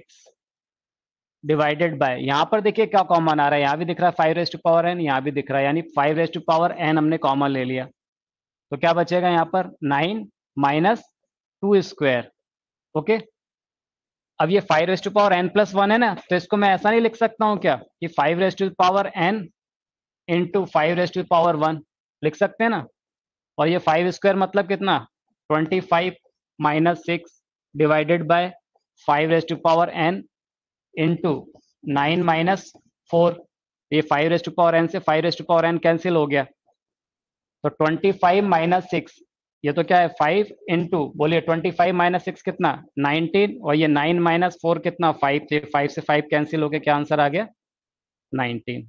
डिवाइडेड बाय, यहाँ पर देखिए क्या कॉमन आ रहा है, यहाँ भी दिख रहा है 5 रेज टू पावर n, यहाँ भी दिख रहा है, यानी 5 रेज टू पावर n हमने कॉमन ले लिया, तो क्या बचेगा यहाँ पर 9 माइनस 2 स्क्वायर। ओके, अब ये 5 raise to power n plus 1 है ना, तो इसको मैं ऐसा नहीं लिख सकता हूँ क्या कि 5 raise to power n into 5 raise to power 1, लिख सकते हैं ना। और ये 5 स्क्वायर मतलब कितना 25 minus 6 divided by 5 raise to power n into 9 minus 4, ये 5 रेज टू पावर n से 5 raise to power n cancel हो गया, तो 25 माइनस 6, ये तो क्या है 5 इंटू, बोलिए 25 माइनस 6 कितना 19, और ये 9 माइनस 4 कितना 5, तो 5 से 5 कैंसिल हो गया, क्या आंसर आ गया 19।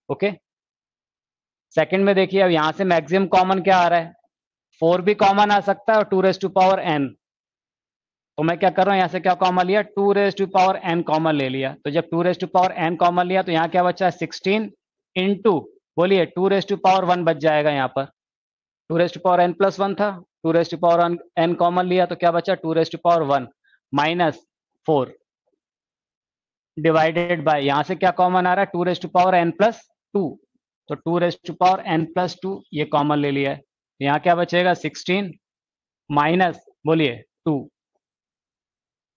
ओके, सेकंड में देखिए अब यहाँ से मैक्सिमम कॉमन क्या आ रहा है, 4 भी कॉमन आ सकता है और 2 रेज टू पावर n, तो मैं क्या कर रहा हूँ यहाँ से क्या कॉमन लिया 2 raise to power n common ले लिया, तो जब 2 raise to power n common लिया तो यहाँ क्या बचा 16 इंटू, बोलिए 2 रेज टू पावर 1 बच जाएगा, यहाँ पर 2 raise to power n plus 1 था, 2 raise to power n common लिया तो क्या बचा 2 raise to power 1 minus 4 divided by, यहाँ से क्या कॉमन आ रहा है 2 raise to power n plus 2, तो 2 raise to power n plus 2 ये कॉमन ले लिया है, यहाँ क्या बचेगा 16 माइनस, बोलिए 2।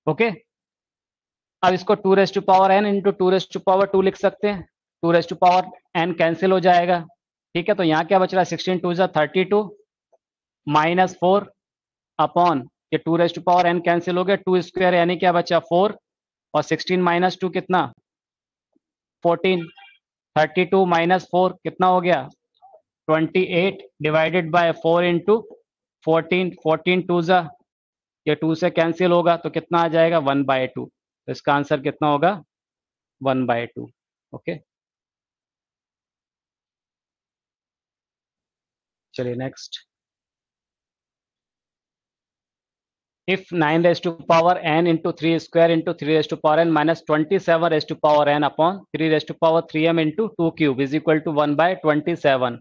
ओके, अब इसको 2 raise to power n into 2 raise to power 2 लिख सकते हैं। 2 raise to power n cancel हो जाएगा, ठीक है। तो यहाँ क्या बच रहा है, 16 2 जा 32 माइनस 4 अपॉन ये 2 raise to power n cancel हो गया, 2 स्क्वायर यानी क्या बचा 4, और 16 माइनस 2 कितना 14, 32 माइनस 4 कितना हो गया 28 डिवाइडेड बाय 4 इंटू 14, 14 2 जा ये 2 से कैंसिल होगा तो कितना आ जाएगा 1/2। तो इसका आंसर कितना होगा 1/2। ओके, चलिए next. If 9 raised to power n into 3 square into 3 raised to power n minus 27 raised to power n upon 3 raised to power 3m into 2 cube is equal to 1/27,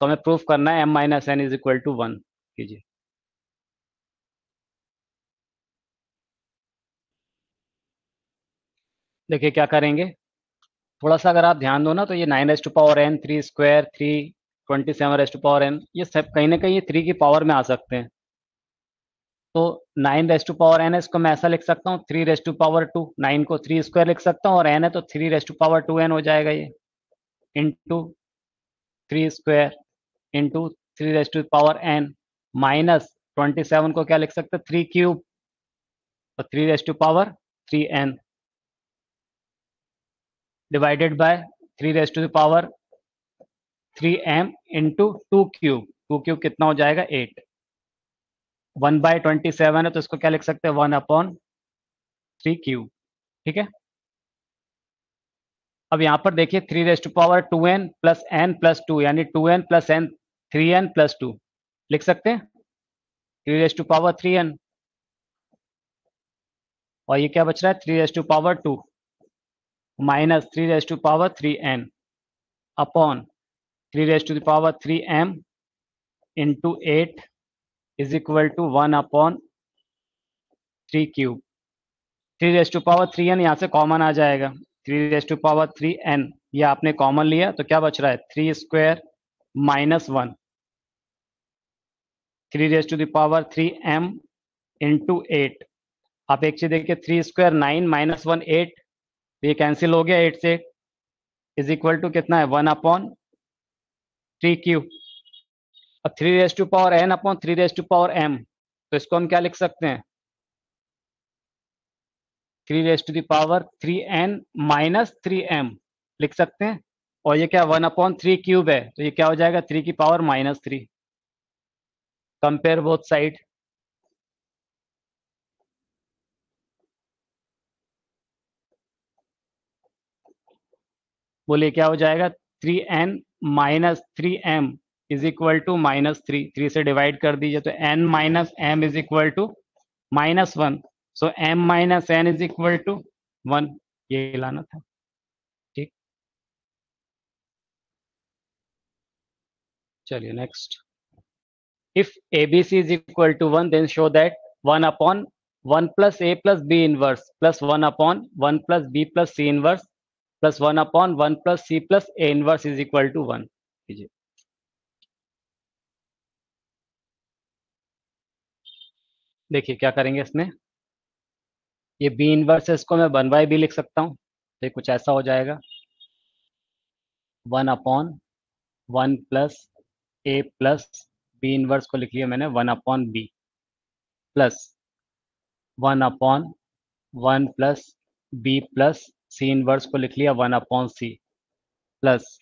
तो हमें प्रूफ करना है m minus n is equal to 1 कीजिए। देखिए क्या करेंगे, थोड़ा सा अगर आप ध्यान दो ना तो ये 9 raise to power n, 3 square, 3, 27 raise to power n, ये सब कहीं ना कहीं ये 3 की पावर में आ सकते हैं। तो 9 रेज टू पावर n है, इसको मैं ऐसा लिख सकता हूँ 3 रेज टू पावर 2, 9 को 3 स्क्वायर लिख सकता हूँ और n है तो 3 रेज टू पावर 2n हो जाएगा ये, into 3 square into 3 raise to power n minus 27 को क्या लिख सकते हैं 3 क्यूब, तो 3 raise to power 3n divided by 3 raise to power 3m into 2 cube, 2 cube कितना हो जाएगा 8, 1/27 है तो इसको क्या लिख सकते हैं 1/3 क्यूब, ठीक है। अब यहाँ पर देखिए 3 raise to power 2n plus n plus 2 यानी 2n plus n 3n plus 2 लिख सकते हैं 3 रेज टू पावर 3n, और ये क्या बच रहा है 3 raise to power 2 minus 3 raise to power 3n upon 3 raise to power 3m into 8 is equal to 1/3 cube. 3 raise to power 3n यहाँ से कॉमन आ जाएगा, 3 रेज टू पावर 3n ये आपने कॉमन लिया तो क्या बच रहा है 3 square minus 1, 3 raise to power 3m into 8। आप एक चीज देखिए 3 स्क्वायर 9 माइनस 1 8, ये कैंसिल हो गया 8 से, इज इक्वल टू कितना है 1/3 क्यूब। अब 3 raise to power n upon 3 raise to power m, तो इसको हम क्या लिख सकते हैं 3 raise to power 3n minus 3m लिख सकते हैं, और ये क्या 1/3 क्यूब है तो ये क्या हो जाएगा 3 की पावर -3। कंपेयर बोथ साइड, बोलिए क्या हो जाएगा 3n minus 3m is equal to -3, 3 से डिवाइड कर दीजिए तो n minus m is equal to -1, so m minus n is equal to 1, ये लाना था, ठीक। चलिए next. If abc is equal to 1 then show that 1/1 plus a plus b inverse plus 1/1 plus b plus c inverse plus 1/1 plus c plus a inverse is equal to 1 कीजिए। देखिए क्या करेंगे इसमें, ये बी इनवर्स है इसको मैं 1/b लिख सकता हूँ, तो ये कुछ ऐसा हो जाएगा 1/1 plus a plus B inverse को लिख लिया मैंने 1/b plus 1/1 plus b plus C inverse को लिख लिया 1/c plus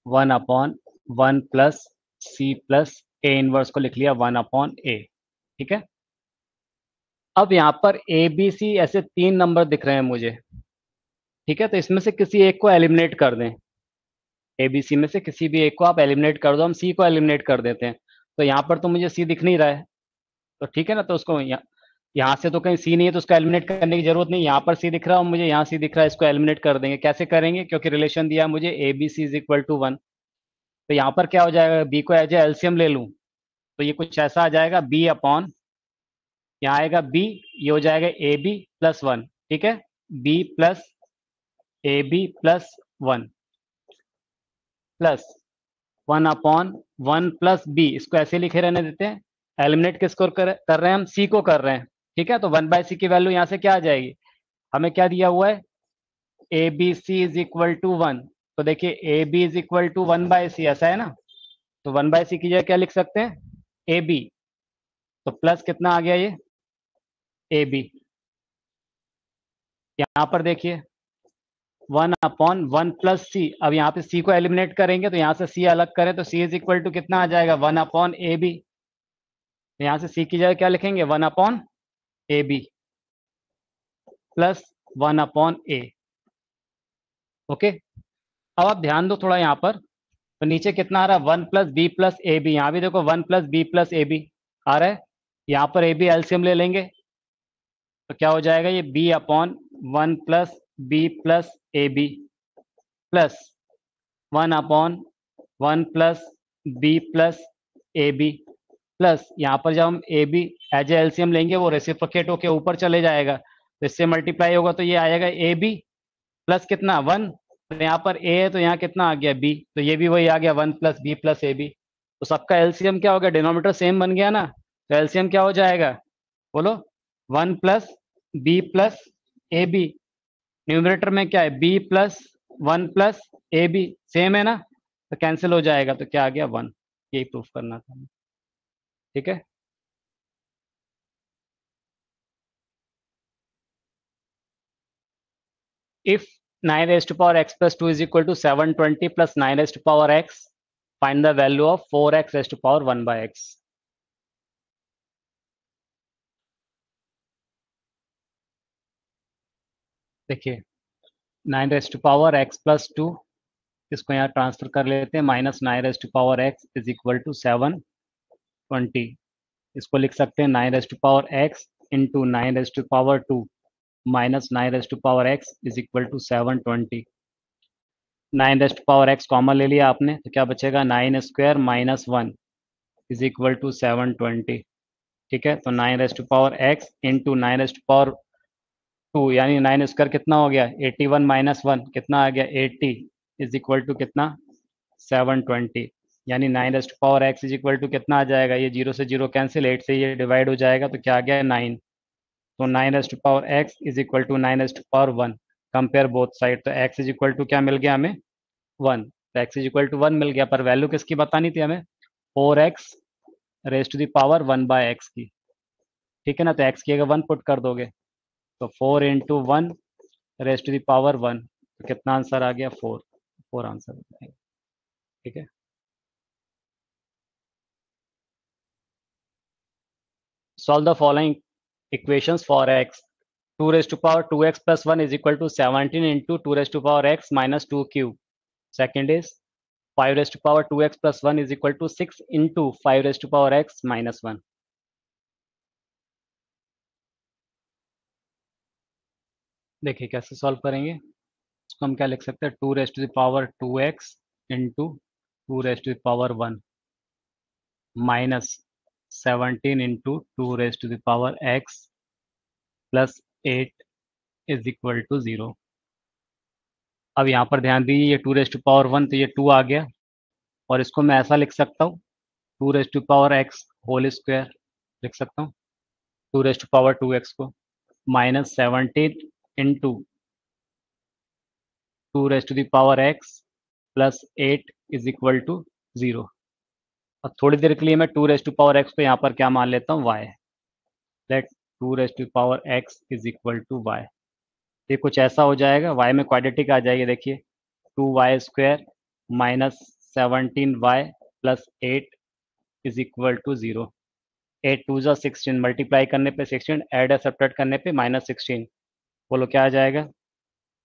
1/1 plus c plus a inverse को लिख लिया 1/a, ठीक है। अब यहाँ पर ए बी सी ऐसे 3 नंबर दिख रहे हैं मुझे, ठीक है। तो इसमें से किसी एक को एलिमिनेट कर दें, ए बी सी में से किसी भी एक को आप एलिमिनेट कर दो, हम सी को एलिमिनेट कर देते हैं। तो यहाँ पर तो मुझे सी दिख नहीं रहा है, तो ठीक है ना, तो उसको यहाँ से तो कहीं सी नहीं है तो उसको एलिमिनेट करने की जरूरत नहीं, यहाँ पर सी दिख रहा है और मुझे यहाँ सी दिख रहा है, इसको एलिमिनेट कर देंगे। कैसे करेंगे, क्योंकि रिलेशन दिया मुझे A B C is equal to 1, तो यहाँ पर क्या हो जाएगा बी को एज ए एलसीएम ले लूँ तो ये कुछ ऐसा आ जाएगा बी अपॉन, यहाँ आएगा बी, ये हो जाएगा ए बी प्लस 1, ठीक है, B plus A B plus 1 plus 1/1 plus B, इसको ऐसे लिखे रहने देते हैं। एलिमिनेट किसको कर रहे हैं हम, सी को कर रहे हैं, ठीक है, तो 1/c की वैल्यू यहाँ से क्या आ जाएगी, हमें क्या दिया हुआ है, A B C is equal to 1। तो देखिए A B is equal to 1/c, ऐसा है ना। तो 1/c की जगह क्या लिख सकते हैं, ए बी। तो प्लस कितना आ गया ये, ए बी। यहाँ पर देखिए 1/1 + c। अब यहाँ पे c को एलिमिनेट करेंगे तो यहाँ से c अलग करें तो c इज इक्वल टू कितना आ जाएगा, 1/ab। तो यहाँ से c की जगह क्या लिखेंगे, 1/ab प्लस 1/a। ओके, अब आप ध्यान दो थोड़ा यहाँ पर, तो नीचे कितना आ रहा है, 1 + b + ab। यहाँ भी देखो 1 + b + ab आ रहा है। यहाँ पर ab एलसीएम ले लेंगे तो क्या हो जाएगा, ये b/1 + b + ab plus 1/1 + b + ab plus यहाँ पर जब हम A B as a LCM लेंगे वो रेसिप्रोकेट होके ऊपर चले जाएगा, तो इससे मल्टीप्लाई होगा तो ये आएगा ए बी प्लस कितना 1। तो यहाँ पर ए है तो यहाँ कितना आ गया बी, तो ये भी वही आ गया 1 + b + ab। तो सबका एलसीएम क्या हो गया, डिनोमिनेटर सेम बन गया ना। तो एलसीएम क्या हो जाएगा, बोलो, 1 + b + ab। न्यूमरेटर में क्या है, b + 1 + ab, सेम है ना, तो कैंसिल हो जाएगा, तो क्या आ गया 1। यही प्रूफ करना था हमें। ठीक है, if 9 raised to power x plus 2 is equal to 720 plus 9 raised to power x, find the value of 4x raised to power 1/x। देखिए 9 raised to power x plus 2, इसको यहाँ ट्रांसफर कर लेते हैं, -9 raised to power x is equal to 720। इसको लिख सकते हैं 9 raised to power x into 9 raised to power 2 -9 raised to power x is equal to 720। 9 raised to power x common ले लिया आपने तो क्या बचेगा, 9² - 1 इज इक्वल टू 720। ठीक है, तो 9 raised to power x into 9 raised to power 2 यानी 9² कितना हो गया, 81 - 1 कितना आ गया, 80 इज इक्वल टू कितना, 720। यानी 9 raised to power x is equal to कितना आ जाएगा, ये 0 से 0 कैंसिल, 8 से ये डिवाइड हो जाएगा तो क्या आ गया 9। तो 9 raised to power x is equal to 9 raised to power 1। Compare both side, तो x इज इक्वल टू क्या मिल गया हमें, 1। तो x इज इक्वल टू 1 मिल गया, पर वैल्यू किसकी बतानी थी हमें, 4x raise to the power 1/x की। ठीक है ना, तो x की जगह 1 पुट कर दोगे तो 4 × 1 रेज टू द पावर 1, तो कितना आंसर आ गया, 4। 4 आंसर हो जाएगा। ठीक है, solve the following equations for x। 2 raised to power 2x plus 1 is equal to 17 into 2 raised to power x minus 2 cube। Second is 5 raised to power 2x plus 1 is equal to 6 into 5 raised to power x minus 1। देखिए कैसे solve करेंगे, इसको हम क्या लिख सकते हैं, 2 raised to the power 2x into 2 raised to the power 1 minus 17 into 2 raised to the power x plus 8 is equal to 0। अब यहाँ पर ध्यान दीजिए, ये 2 raised to power 1 तो ये 2 आ गया, और इसको मैं ऐसा लिख सकता हूँ 2 raised to power x whole square लिख सकता हूँ, 2 raised to power 2x को -17 into 2 raised to the power x plus 8 is equal to 0। अब थोड़ी देर के लिए मैं 2 raised to power x को यहाँ पर क्या मान लेता हूँ, y। Let 2 raised to power x is equal to y। ये कुछ ऐसा हो जाएगा, y में क्वाड्रेटिक आ जाएगी, देखिए 2y² - 17y plus 8 is equal to 0। 8 2 जा 16, मल्टीप्लाई करने पे 16, ऐड या सब्ट्रैक्ट करने पे -16। बोलो क्या आ जाएगा,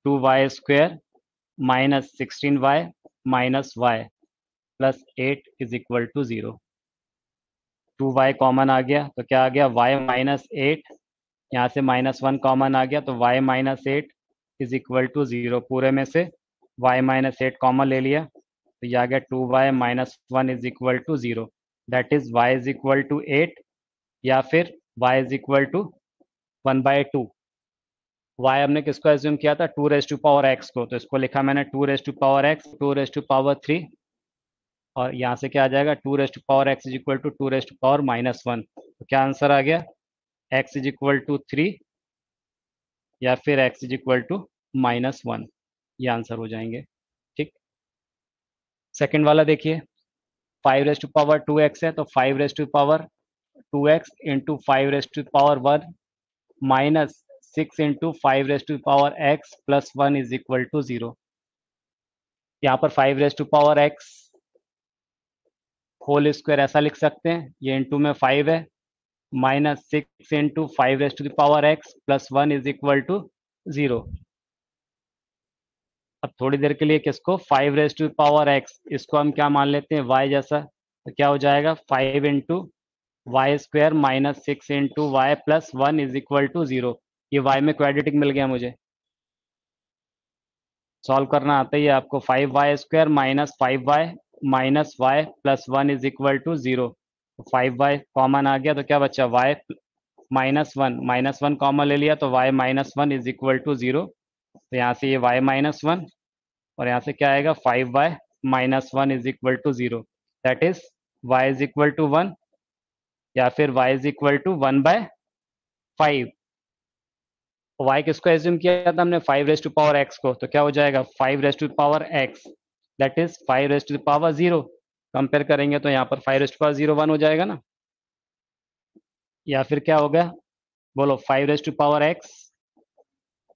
2y² - 16y minus y plus 8 is equal to 0। 2y common आ गया तो क्या आ गया, y - 8, यहाँ से -1 कॉमन आ गया तो y - 8 इज इक्वल टू 0। पूरे में से y - 8 कॉमन ले लिया तो ये आ गया 2y - 1 is equal to 0। That is y is equal to 8 या फिर y is equal to 1/2। y हमने किसको एज्यूम किया था, 2 raised to power x को, तो इसको लिखा मैंने 2 raised to power x, 2 raised to power 3, और यहाँ से क्या आ जाएगा 2 raised to power x is equal to 2 raised to power -1। तो क्या आंसर आ गया, x इज इक्वल टू 3 या फिर x इज इक्वल टू -1, ये आंसर हो जाएंगे। ठीक, सेकंड वाला देखिए, 5 रेस टू पावर 2x है, तो 5 raise to power 2x into 5 raise to power 1 minus 6 into 5 raise to power x plus 1 is equal to 0। यहाँ पर 5 raise to power x whole square ऐसा लिख सकते हैं, ये इंटू में 5 है, minus 6 into 5 raise to power x plus 1 is equal to 0। अब थोड़ी देर के लिए किसको 5 रेस टू पावर x, इसको हम क्या मान लेते हैं y जैसा, तो क्या हो जाएगा 5 into Y square minus 6 into Y plus 1 is equal to 0। ये y में क्वाड्रेटिक मिल गया मुझे, सॉल्व करना आता ही है आपको। 5y square minus y plus 1 is equal to 0। 5y common आ गया तो क्या बचा y -1 कॉमन ले लिया तो y -1 इज इक्वल टू 0। तो यहाँ से ये y -1 और यहाँ से क्या आएगा 5y -1 is equal to 0, that is y is equal to 1 या फिर y is equal to 1/5। y किसको एज्यूम किया था हमने 5 रेस टू पावर x को, तो क्या हो जाएगा 5 raise to power x that is 5 raise to power 0। Compare करेंगे तो यहाँ पर 5 रेस टू पावर 0 1 हो जाएगा ना, या फिर क्या होगा बोलो 5 raise to power x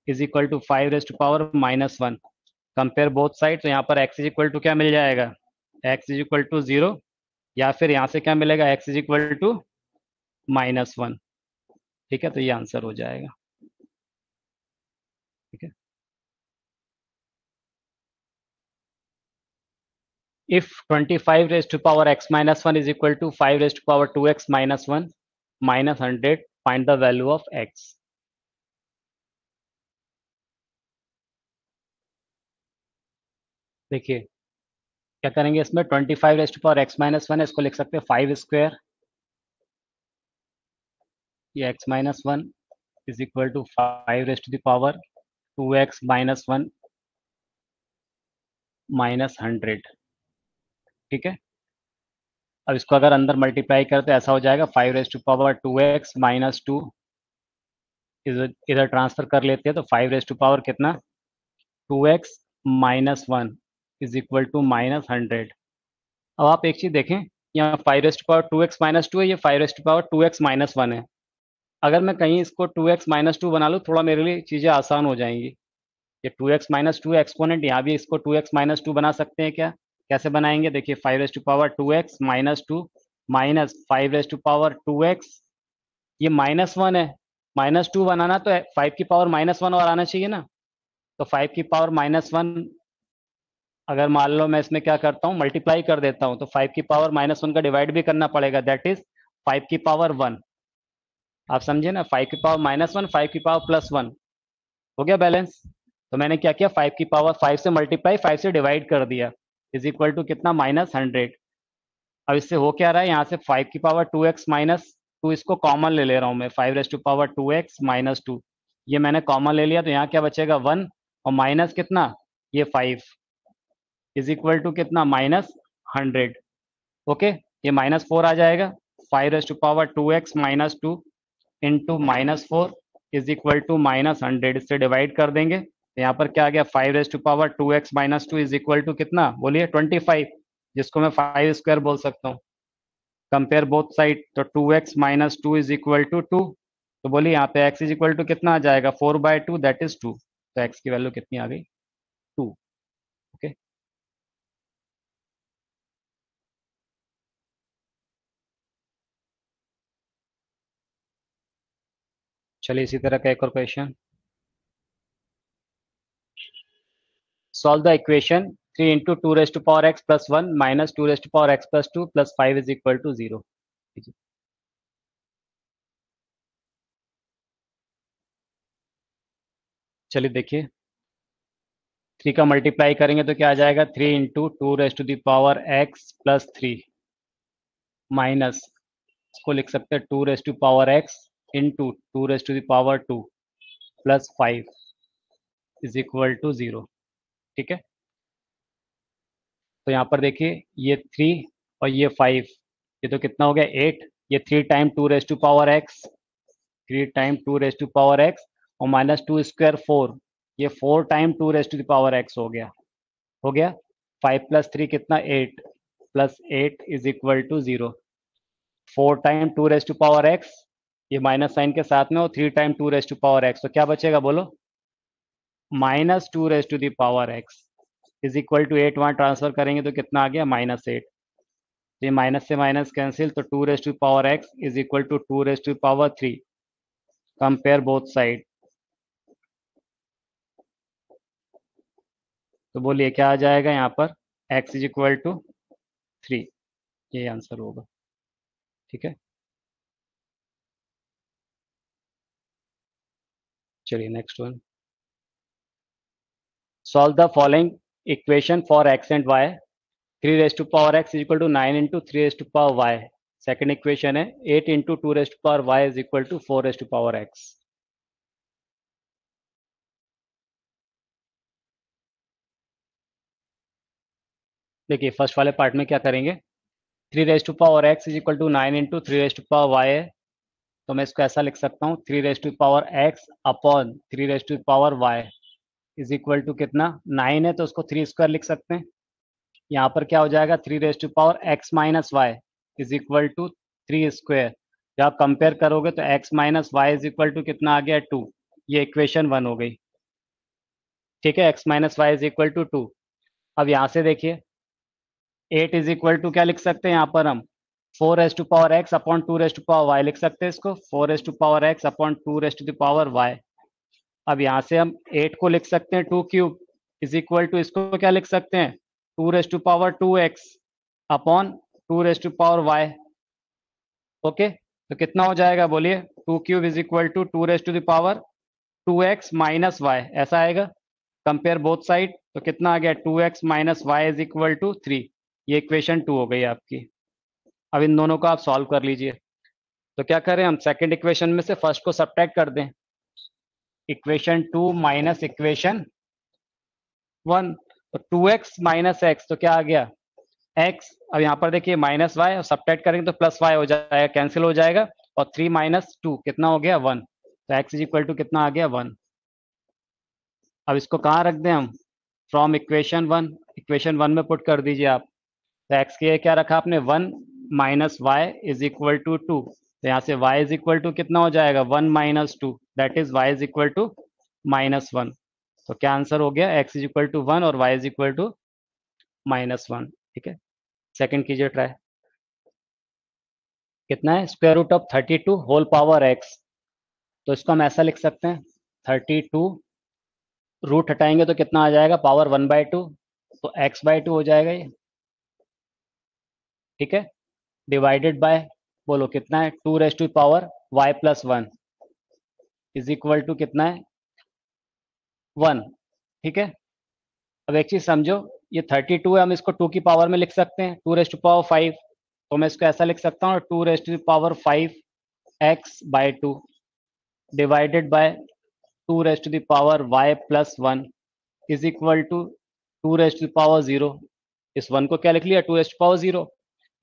is equal to 5 raise to power -1। Compare both side, तो यहाँ पर x इज इक्वल टू क्या मिल जाएगा, x इज इक्वल टू 0, या फिर यहाँ से क्या मिलेगा x इज इक्वल टू -1। ठीक है, तो ये आंसर हो जाएगा। ठीक है, if 25 raised to power x minus 1 is equal to 5 raised to power 2x minus 1 minus 100, find the value of x। देखिए क्या करेंगे इसमें, 25 raised to power X minus 1 है, इसको लिख सकते हैं 5 स्क्वायर, ये X minus 1 is equal to 5 raised to the power 2x minus 1 minus 100। ठीक है, अब इसको अगर अंदर मल्टीप्लाई करते ऐसा हो जाएगा 5 raised to power 2x minus 2, इधर ट्रांसफर कर लेते हैं तो 5 रेस्ट टू पावर कितना 2x minus 1 is equal to minus 100। अब आप एक चीज देखें, यहाँ 5 raised to power 2x minus 2 है, ये 5 raised to power 2x minus 1 है। अगर मैं कहीं इसको 2x माइनस 2 बना लूँ, थोड़ा मेरे लिए चीज़ें आसान हो जाएंगी। ये 2x माइनस 2 एक्सपोनेंट, यहाँ भी इसको 2x माइनस 2 बना सकते हैं क्या, कैसे बनाएंगे, देखिए 5 raise to power 2x minus 2 minus 5 raise to power 2x, ये -1 है, -2 बनाना तो 5 की पावर -1 और आना चाहिए ना, तो 5 की पावर -1 अगर मान लो मैं इसमें क्या करता हूँ मल्टीप्लाई कर देता हूँ, तो 5 की पावर -1 का डिवाइड भी करना पड़ेगा, दैट इज 5 की पावर 1। आप समझे ना, 5 की पावर -1 5 की पावर +1 हो गया बैलेंस। तो मैंने क्या किया 5 की पावर 5 से मल्टीप्लाई 5 से डिवाइड कर दिया, इज इक्वल टू कितना -100। अब इससे हो क्या रहा है, यहाँ से 5 की पावर 2x माइनस 2 इसको कॉमन ले रहा हूँ मैं, 5 raise to power 2x minus 2, ये मैंने कॉमन ले लिया, तो यहाँ क्या बचेगा 1 और माइनस कितना ये 5 इज इक्वल टू कितना -100। ओके, ये -4 आ जाएगा, 5 raise to power 2x minus 2 into -4 is equal to -100, इससे डिवाइड कर देंगे तो यहाँ पर क्या आ गया 5 raise to power 2x minus 2 is equal to कितना बोलिए 25, जिसको मैं 5 स्क्वायर बोल सकता हूँ। कंपेयर बोथ साइड, तो 2x minus 2 is equal to 2, तो बोलिए यहाँ पे x इज इक्वल टू कितना आ जाएगा 4/2 दैट इज 2, तो x की वैल्यू कितनी आ गई 2। ओके, चलिए इसी तरह का एक और question, solve the equation 3 into 2 raised to power x plus 1 minus 2 raised to power x plus 2 plus 5 is equal to 0। चलिए देखिए 3 का मल्टीप्लाई करेंगे तो क्या आ जाएगा 3 into 2 raise to power x plus 3 minus, इसको लिख सकते हैं 2 raise to power x into 2 raise to power 2 plus 5 is equal to 0। ठीक है, तो यहाँ पर देखिए ये 3 और ये 5, ये तो कितना हो गया 8, ये 3 time 2 raise to power x 3 time 2 raise to power X और माइनस 2 स्क्वायर 4, ये 4 time 2 raise to power X हो गया। 5 + 3 कितना 8 + 8 is equal to 0। 4 time 2 raise to power X, ये माइनस साइन के साथ में, और 3 time 2 raise to power X, तो क्या बचेगा बोलो, -2 raise to power X is equal to 8, वहाँ ट्रांसफर करेंगे तो कितना आ गया -8। तो ये माइनस से माइनस कैंसिल, तो 2 raise to power X is equal to 2 raise to power 3। Compare both side, तो बोलिए क्या आ जाएगा यहाँ पर, x इज इक्वल टू 3, ये आंसर होगा। ठीक है, चलिए next one. Solve the following equation for x and y। 3 raise to power x is equal to 9 into 3 raise to power y। Second equation है 8 into 2 raise to power y is equal to 4 raise to power x। देखिए first वाले part में क्या करेंगे, 3 raise to power x is equal to 9 into 3 raise to power y है, तो मैं इसको ऐसा लिख सकता हूँ 3 raise to power x upon 3 raise to power y is equal to कितना, 9 है तो उसको 3 स्क्वायर लिख सकते हैं। यहाँ पर क्या हो जाएगा, 3 raise to power x minus Y is equal to 3 square. जब आप कंपेयर करोगे तो x minus Y is equal to कितना आ गया, 2। ये इक्वेशन 1 हो गई। ठीक है, x minus Y is equal to 2। अब यहाँ से देखिए 8 इज इक्वल टू क्या लिख सकते हैं, यहाँ पर हम 4 raise to power x upon 2 raise to power Y लिख सकते हैं इसको, 4 raise to power x upon 2 raise to power Y. अब यहाँ से हम 8 को लिख सकते हैं 2 क्यूब इज इक्वल टू, इसको क्या लिख सकते हैं, 2 raise to power 2x upon 2 raise to power Y. Okay, तो कितना हो जाएगा बोलिए, 2 cube is equal to 2 raise to power 2x minus Y, ऐसा आएगा। कंपेयर बोथ साइड, तो कितना आ गया, 2x minus Y is equal to 3। ये इक्वेशन 2 हो गई आपकी। अब इन दोनों को आप सॉल्व कर लीजिए। तो क्या करें हम, सेकंड इक्वेशन में से फर्स्ट को सब्ट्रैक्ट कर दें, इक्वेशन 2 माइनस इक्वेशन 1, तो 2x माइनस एक्स, तो क्या आ गया x। अब यहाँ पर देखिए माइनस वाई और सब्ट्रैक्ट करेंगे तो प्लस वाई हो जाएगा, कैंसिल हो जाएगा, और 3 माइनस 2 कितना हो गया 1, तो x इज इक्वल टू कितना आ गया 1। अब इसको कहाँ रख दें हम, फ्रॉम इक्वेशन 1, इक्वेशन 1 में पुट कर दीजिए आप। तो x के क्या रखा आपने, 1 minus Y is equal to 2, तो यहाँ से y इज इक्वल टू कितना हो जाएगा, 1 minus 2, that is y is equal to -1। तो क्या आंसर हो गया, x इज इक्वल टू 1 और y इज इक्वल टू -1। ठीक है, सेकंड कीजिए ट्राई। कितना है, square root of 32 whole power x, तो इसको हम ऐसा लिख सकते हैं 32, रूट हटाएंगे तो कितना आ जाएगा, पावर 1/2, तो x/2 हो जाएगा ये। ठीक है, डिवाइडेड बाय, बोलो कितना है, 2 raise to power y plus 1 is equal to कितना है, 1। ठीक है, अब एक चीज समझो, ये 32 है, हम इसको 2 की पावर में लिख सकते हैं, 2 रेज टू पावर 5, तो मैं इसको ऐसा लिख सकता हूँ 2 raise to power 5 x/2 divided by 2 raise to power y plus 1 is equal to 2 raise to power 0। इस 1 को क्या लिख लिया, 2 रेज टू पावर 0।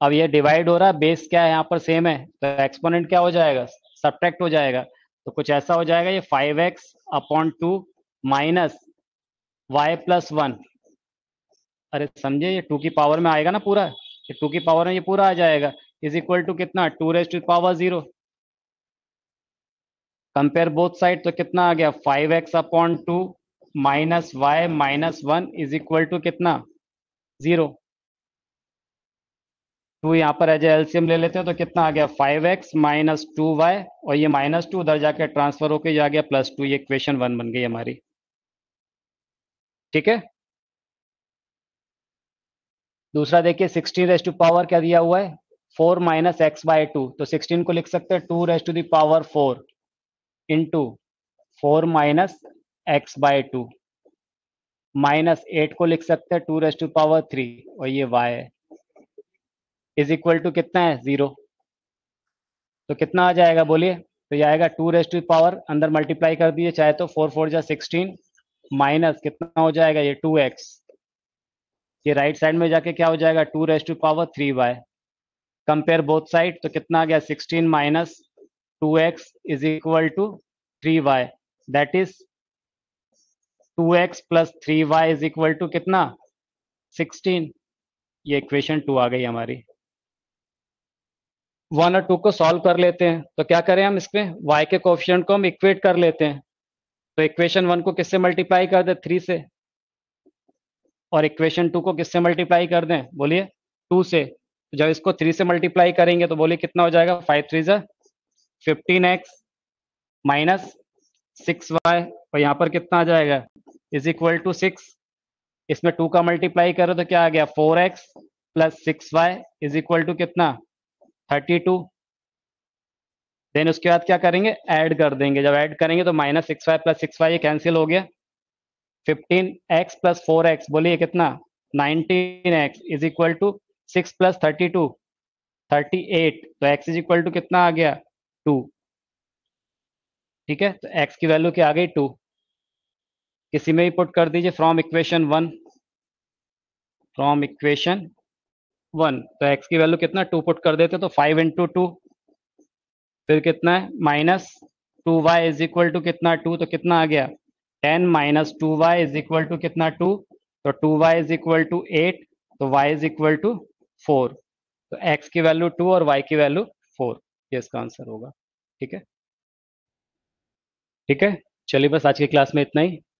अब ये डिवाइड हो रहा है, बेस क्या है यहाँ पर सेम है, तो एक्सपोनेंट क्या हो जाएगा, सब्ट्रैक्ट हो जाएगा, तो कुछ ऐसा हो जाएगा, ये 5x upon 2 minus y plus 1। अरे समझे, ये 2 की पावर में आएगा ना पूरा, ये 2 की पावर में ये पूरा आ जाएगा, इज इक्वल टू कितना, 2 raise to power 0। Compare both side, तो कितना आ गया, 5x upon 2 minus Y minus 1 is equal to कितना, 0। 2 यहाँ पर एज एलसीएम ले लेते हैं, तो कितना आ गया, 5x माइनस 2y, और ये -2 उधर जाके ट्रांसफर होके ये आ गया +2, ये इक्वेशन 1 बन गई हमारी। ठीक है, दूसरा देखिए 16 रेज टू पावर क्या दिया हुआ है, 4 माइनस x/2, तो 16 को लिख सकते हैं 2 raise to the power 4 into 4 minus x/2, minus 8 को लिख सकते हैं 2 रेज टू पावर 3, और ये y है, इज इक्वल टू कितना है, 0। तो कितना आ जाएगा बोलिए, तो ये आएगा 2 रेज टू पावर, अंदर मल्टीप्लाई कर दिए चाहे तो, 4 4 जा 16, माइनस कितना हो जाएगा, ये 2x, ये राइट साइड में जाके क्या हो जाएगा, 2 raise to power 3y। Compare both side, तो कितना आ गया, 16 minus 2x is equal to 3y, that is 2x plus 3y is equal to कितना, 16। ये इक्वेशन 2 आ गई हमारी। 1 और 2 को सॉल्व कर लेते हैं, तो क्या करें हम, इसमें y के कोफिशिएंट को हम इक्वेट कर लेते हैं। तो इक्वेशन 1 को किससे मल्टीप्लाई कर दे, 3 से, और इक्वेशन 2 को किससे मल्टीप्लाई कर दें, बोलिए 2 से। तो जब इसको 3 से मल्टीप्लाई करेंगे तो बोलिए कितना हो जाएगा, 5 3 जा 15x माइनस 6y, और यहाँ पर कितना आ जाएगा, इज इक्वल टू 6। इसमें 2 का मल्टीप्लाई करो तो क्या आ गया, 4x plus 6y is equal to कितना, 32। देन उसके बाद क्या करेंगे, ऐड कर देंगे। जब ऐड करेंगे तो माइनस 6y प्लस 6y ये कैंसिल हो गया। 15x प्लस 4x, बोलिए कितना, 19x is equal to 6 plus 32 38। तो x इज इक्वल टू कितना आ गया, 2। ठीक है, तो x की वैल्यू क्या आ गई, 2। किसी में भी पुट कर दीजिए फ्रॉम इक्वेशन 1, फ्रॉम इक्वेशन 1। तो x की वैल्यू कितना, 2 पुट कर देते तो 5 इंटू 2, फिर कितना है, minus 2y is equal to कितना, 2, तो कितना आ गया, 10 minus 2y is equal to कितना, 2। तो 2y इज इक्वल टू 8, तो y इज इक्वल टू 4। तो x की वैल्यू 2 और y की वैल्यू 4, ये इसका आंसर होगा। ठीक है, ठीक है, चलिए बस आज की क्लास में इतना ही।